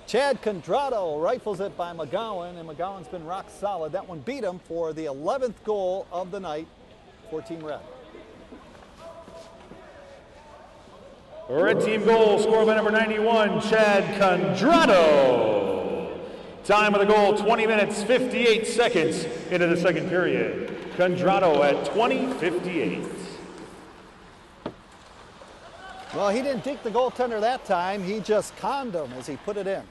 Chad Condrado rifles it by McGowan, and McGowan's been rock solid. That one beat him for the 11th goal of the night for Team Red. Red team goal scored by number 91, Chad Condrado. Time of the goal, 20 minutes, 58 seconds into the second period. Condrado at 20:58. Well, he didn't dink the goaltender that time. He just conned him as he put it in.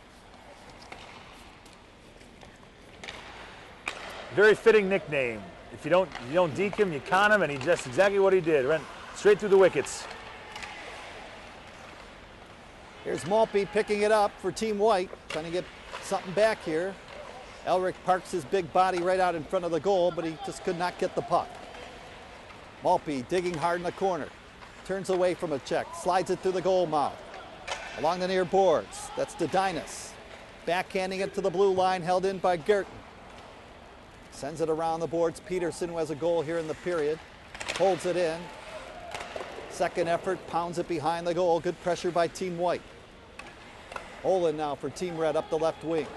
Very fitting nickname. If you don't deke him, you con him, and he just exactly what he did. Went straight through the wickets. Here's Maltby picking it up for Team White, trying to get something back here. Elric parks his big body right out in front of the goal, but he just could not get the puck. Maltby digging hard in the corner. Turns away from a check, slides it through the goal mouth. Along the near boards, that's Dedinas. Backhanding it to the blue line, held in by Gerton. Sends it around the boards. Peterson, who has a goal here in the period, holds it in. Second effort, pounds it behind the goal. Good pressure by Team White. Olin now for Team Red up the left wing.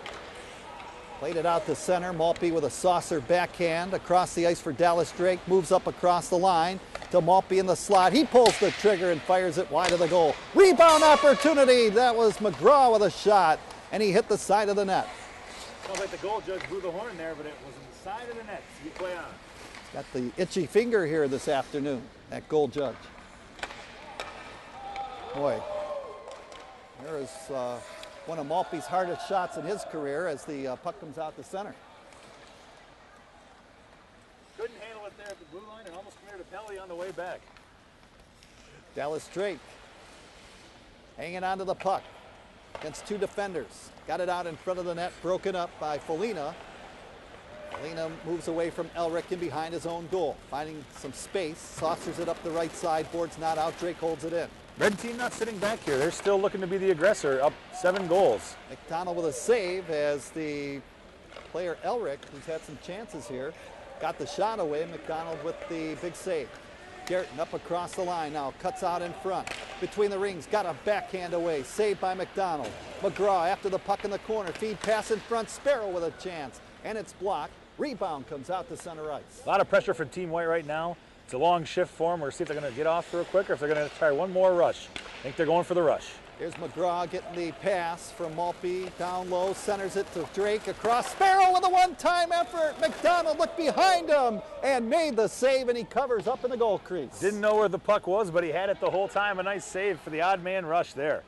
Played it out to center. Maltby with a saucer backhand across the ice for Dallas Drake. Moves up across the line to Maltby in the slot. He pulls the trigger and fires it wide of the goal. Rebound opportunity. That was McGraw with a shot, and he hit the side of the net. Sounds like the goal judge blew the horn there, but it was on the side of the net. So you play on. Got the itchy finger here this afternoon, that goal judge. Boy, there is one of Maltby's hardest shots in his career as the puck comes out the center. Couldn't handle it there at the blue line and almost committed a penalty on the way back. Dallas Drake hanging on to the puck against two defenders. Got it out in front of the net, broken up by Foligno. Foligno moves away from Elric in behind his own goal, finding some space, saucers it up the right side, board's not out, Drake holds it in. Red team not sitting back here. They're still looking to be the aggressor, up 7 goals. McDonald with a save as the player Elric, who's had some chances here, got the shot away. McDonald with the big save. Garrett up across the line now, cuts out in front. Between the rings, got a backhand away. Saved by McDonald. McGraw after the puck in the corner. Feed pass in front. Sparrow with a chance. And it's blocked. Rebound comes out to center ice. A lot of pressure for Team White right now. It's a long shift for them. We'll see if they're going to get off real quick or if they're going to try one more rush. I think they're going for the rush. Here's McGraw getting the pass from Maltby down low, centers it to Drake across. Sparrow with a one-time effort. McDonald looked behind him and made the save, and he covers up in the goal crease. Didn't know where the puck was, but he had it the whole time. A nice save for the odd man rush there.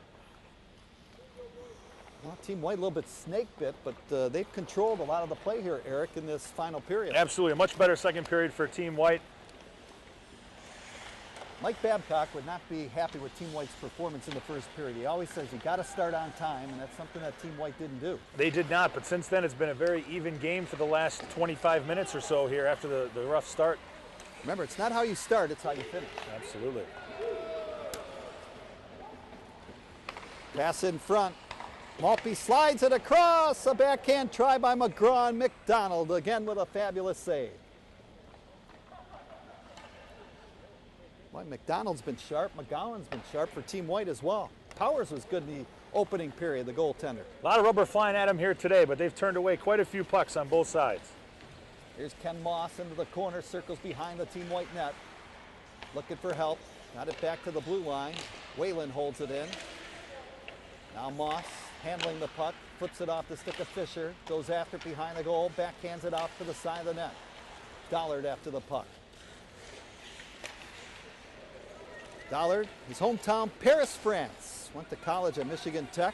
Well, Team White a little bit snake bit, but they've controlled a lot of the play here, Eric, in this final period. Absolutely, a much better second period for Team White. Mike Babcock would not be happy with Team White's performance in the first period. He always says you got to start on time, and that's something that Team White didn't do. They did not, but since then it's been a very even game for the last 25 minutes or so here after the rough start. Remember, it's not how you start, it's how you finish. Absolutely. Pass in front. Maltby slides it across. A backhand try by McGraw and McDonald, again with a fabulous save. Boy, McDonald's been sharp. McGowan's been sharp for Team White as well. Powers was good in the opening period, the goaltender. A lot of rubber flying at him here today, but they've turned away quite a few pucks on both sides. Here's Ken Moss into the corner, circles behind the Team White net. Looking for help. Got it back to the blue line. Whalen holds it in. Now Moss handling the puck, flips it off the stick of Fisher, goes after it behind the goal, backhands it out to the side of the net. Dollard after the puck. Dollard, his hometown, Paris, France. Went to college at Michigan Tech.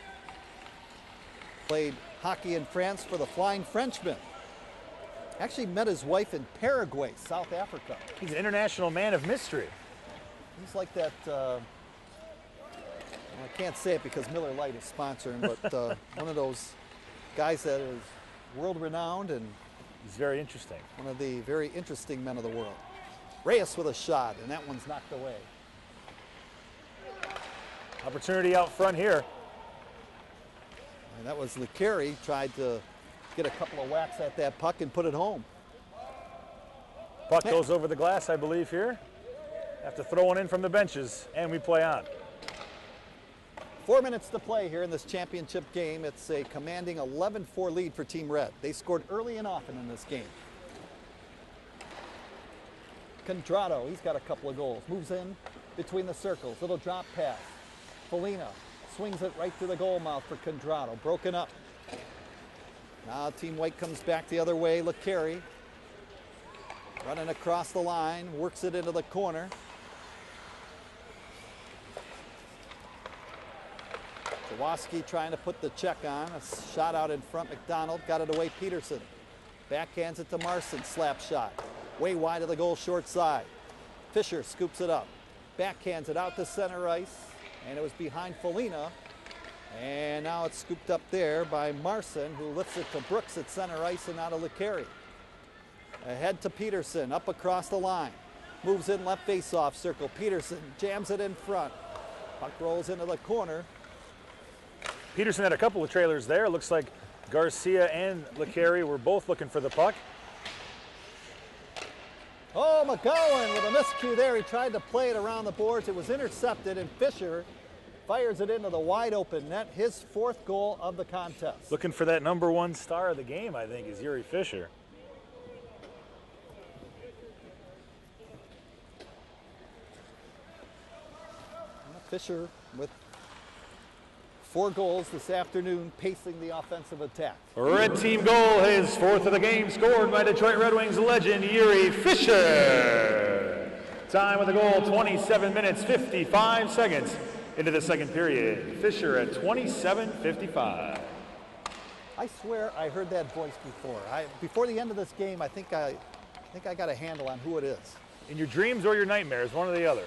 Played hockey in France for the Flying Frenchmen. Actually met his wife in Paraguay, South Africa. He's an international man of mystery. He's like that, well, I can't say it because Miller Lite is sponsoring, but one of those guys that is world-renowned and he's very interesting. one of the very interesting men of the world. Reyes with a shot, and that one's knocked away. Opportunity out front here. And that was LeCarey, tried to get a couple of whacks at that puck and put it home. Puck goes over the glass, I believe, here. Have to throw one in from the benches, and we play on. 4 minutes to play here in this championship game. It's a commanding 11-4 lead for Team Red. They scored early and often in this game. Condrado, he's got a couple of goals. Moves in between the circles. Little drop pass. Foligno swings it right through the goal mouth for Condrado. Broken up. Now Team White comes back the other way. LeCarey running across the line. Works it into the corner. Jaworski trying to put the check on. A shot out in front. McDonald got it away. Peterson backhands it to Marson. Slap shot. Way wide of the goal, short side. Fisher scoops it up. Backhands it out to center ice. And it was behind Foligno. And now it's scooped up there by Marson, who lifts it to Brooks at center ice and out of LeCarey. Ahead to Peterson, up across the line. Moves in left face-off circle. Peterson jams it in front. Puck rolls into the corner. Peterson had a couple of trailers there. Looks like Garcia and LeCarey were both looking for the puck. Oh, McGowan with a miscue there. He tried to play it around the boards. It was intercepted, and Fisher fires it into the wide open net. His 4th goal of the contest. Looking for that #1 star of the game, I think, is Yuri Fisher. Fisher with 4 goals this afternoon, pacing the offensive attack. Red team goal, his 4th of the game, scored by Detroit Red Wings legend Yuri Fisher. Time of the goal, 27 minutes, 55 seconds. into the second period. Fisher at 27:55. I swear I heard that voice before. Before the end of this game, I think I got a handle on who it is. In your dreams or your nightmares, one or the other.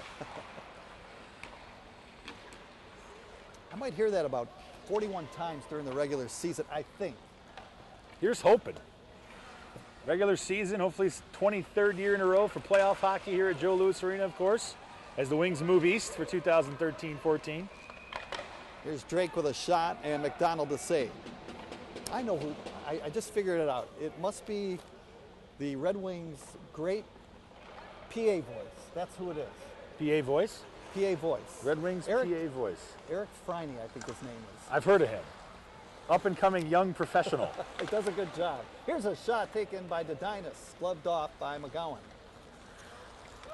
I might hear that about 41 times during the regular season, I think. Here's hoping. Regular season, hopefully 23rd year in a row for playoff hockey here at Joe Louis Arena, of course, as the Wings move east for 2013-14. Here's Drake with a shot and McDonald to save. I know who, I just figured it out. It must be the Red Wings' great PA voice. That's who it is. PA voice? PA voice. Red Wings PA voice. Eric Freiney, I think his name is. I've heard of him. Up and coming young professional. He does a good job. Here's a shot taken by Dedinas, gloved off by McGowan.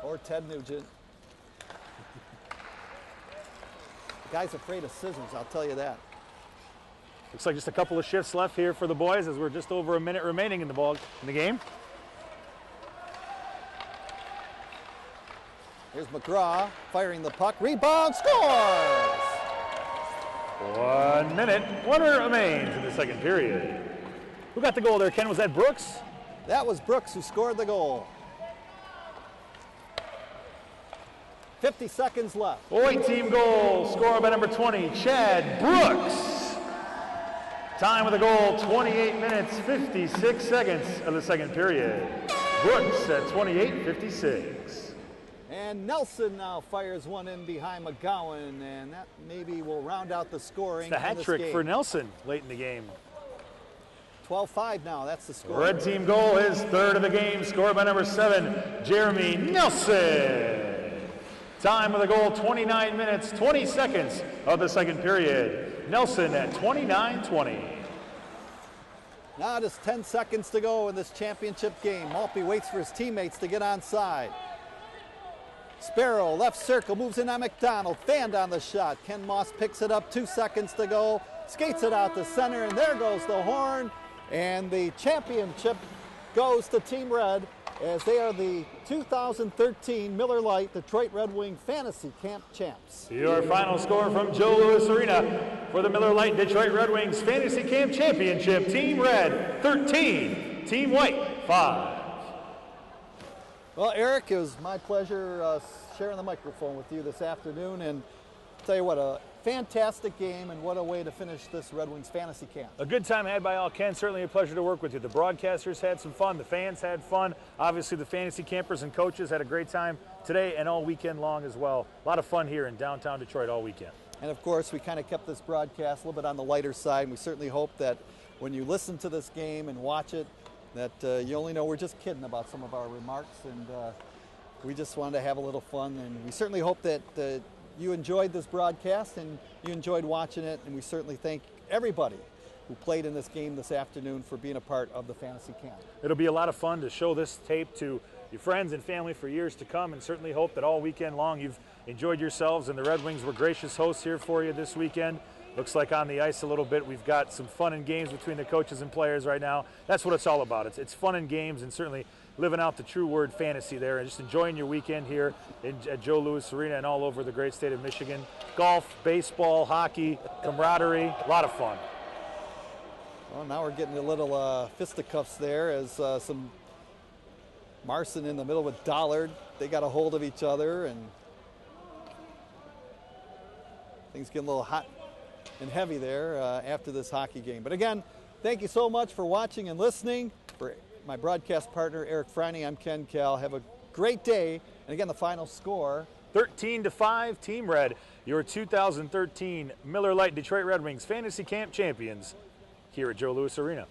Or Ted Nugent. The guy's afraid of scissors, I'll tell you that. Looks like just a couple of shifts left here for the boys as we're just over a minute remaining in the game. Here's McGraw firing the puck. Rebound, scores! 1 minute, 1 minute remains in the second period. Who got the goal there, Ken? Was that Brooks? That was Brooks who scored the goal. 50 seconds left. White team goal, scored by number 20, Chad Brooks. Time of the goal, 28 minutes, 56 seconds of the second period. Brooks at 28:56. And Nelson now fires one in behind McGowan, and that maybe will round out the scoring. It's the hat trick for Nelson late in the game. 12-5 now, that's the score. Red team goal, his third of the game, scored by number 7, Jeremy Nelson. Time of the goal, 29 minutes, 20 seconds of the second period. Nelson at 29:20. Now just 10 seconds to go in this championship game. Maltby waits for his teammates to get onside. Sparrow, left circle, moves in on McDonald. Fanned on the shot. Ken Moss picks it up, 2 seconds to go. Skates it out to center, and there goes the horn. And the championship goes to Team Red as they are the 2013 Miller Lite Detroit Red Wing Fantasy Camp champs. Your final score from Joe Louis Arena for the Miller Lite Detroit Red Wings Fantasy Camp Championship. Team Red, 13. Team White, 5. Well, Eric, it was my pleasure sharing the microphone with you this afternoon, and I'll tell you what, a fantastic game, and what a way to finish this Red Wings fantasy camp. A good time had by all, Ken. Certainly a pleasure to work with you. The broadcasters had some fun. The fans had fun. Obviously, the fantasy campers and coaches had a great time today and all weekend long as well. A lot of fun here in downtown Detroit all weekend. And of course, we kind of kept this broadcast a little bit on the lighter side, and we certainly hope that when you listen to this game and watch it, that you only know we're just kidding about some of our remarks, and we just wanted to have a little fun, and we certainly hope that you enjoyed this broadcast and you enjoyed watching it, and we certainly thank everybody who played in this game this afternoon for being a part of the fantasy camp. It'll be a lot of fun to show this tape to your friends and family for years to come, and certainly hope that all weekend long you've enjoyed yourselves, and the Red Wings were gracious hosts here for you this weekend. Looks like on the ice a little bit. We've got some fun and games between the coaches and players right now. That's what it's all about. It's fun and games, and certainly living out the true word fantasy there, and just enjoying your weekend here at Joe Louis Arena and all over the great state of Michigan. Golf, baseball, hockey, camaraderie, a lot of fun. Well, now we're getting a little fisticuffs there as some Marson in the middle with Dollard. They got a hold of each other, and things getting a little hot and heavy there after this hockey game. But again, thank you so much for watching and listening. For my broadcast partner, Eric Freiney, I'm Ken Cal. Have a great day. And again, the final score, 13-5, Team Red, your 2013 Miller Lite Detroit Red Wings Fantasy Camp champions here at Joe Louis Arena.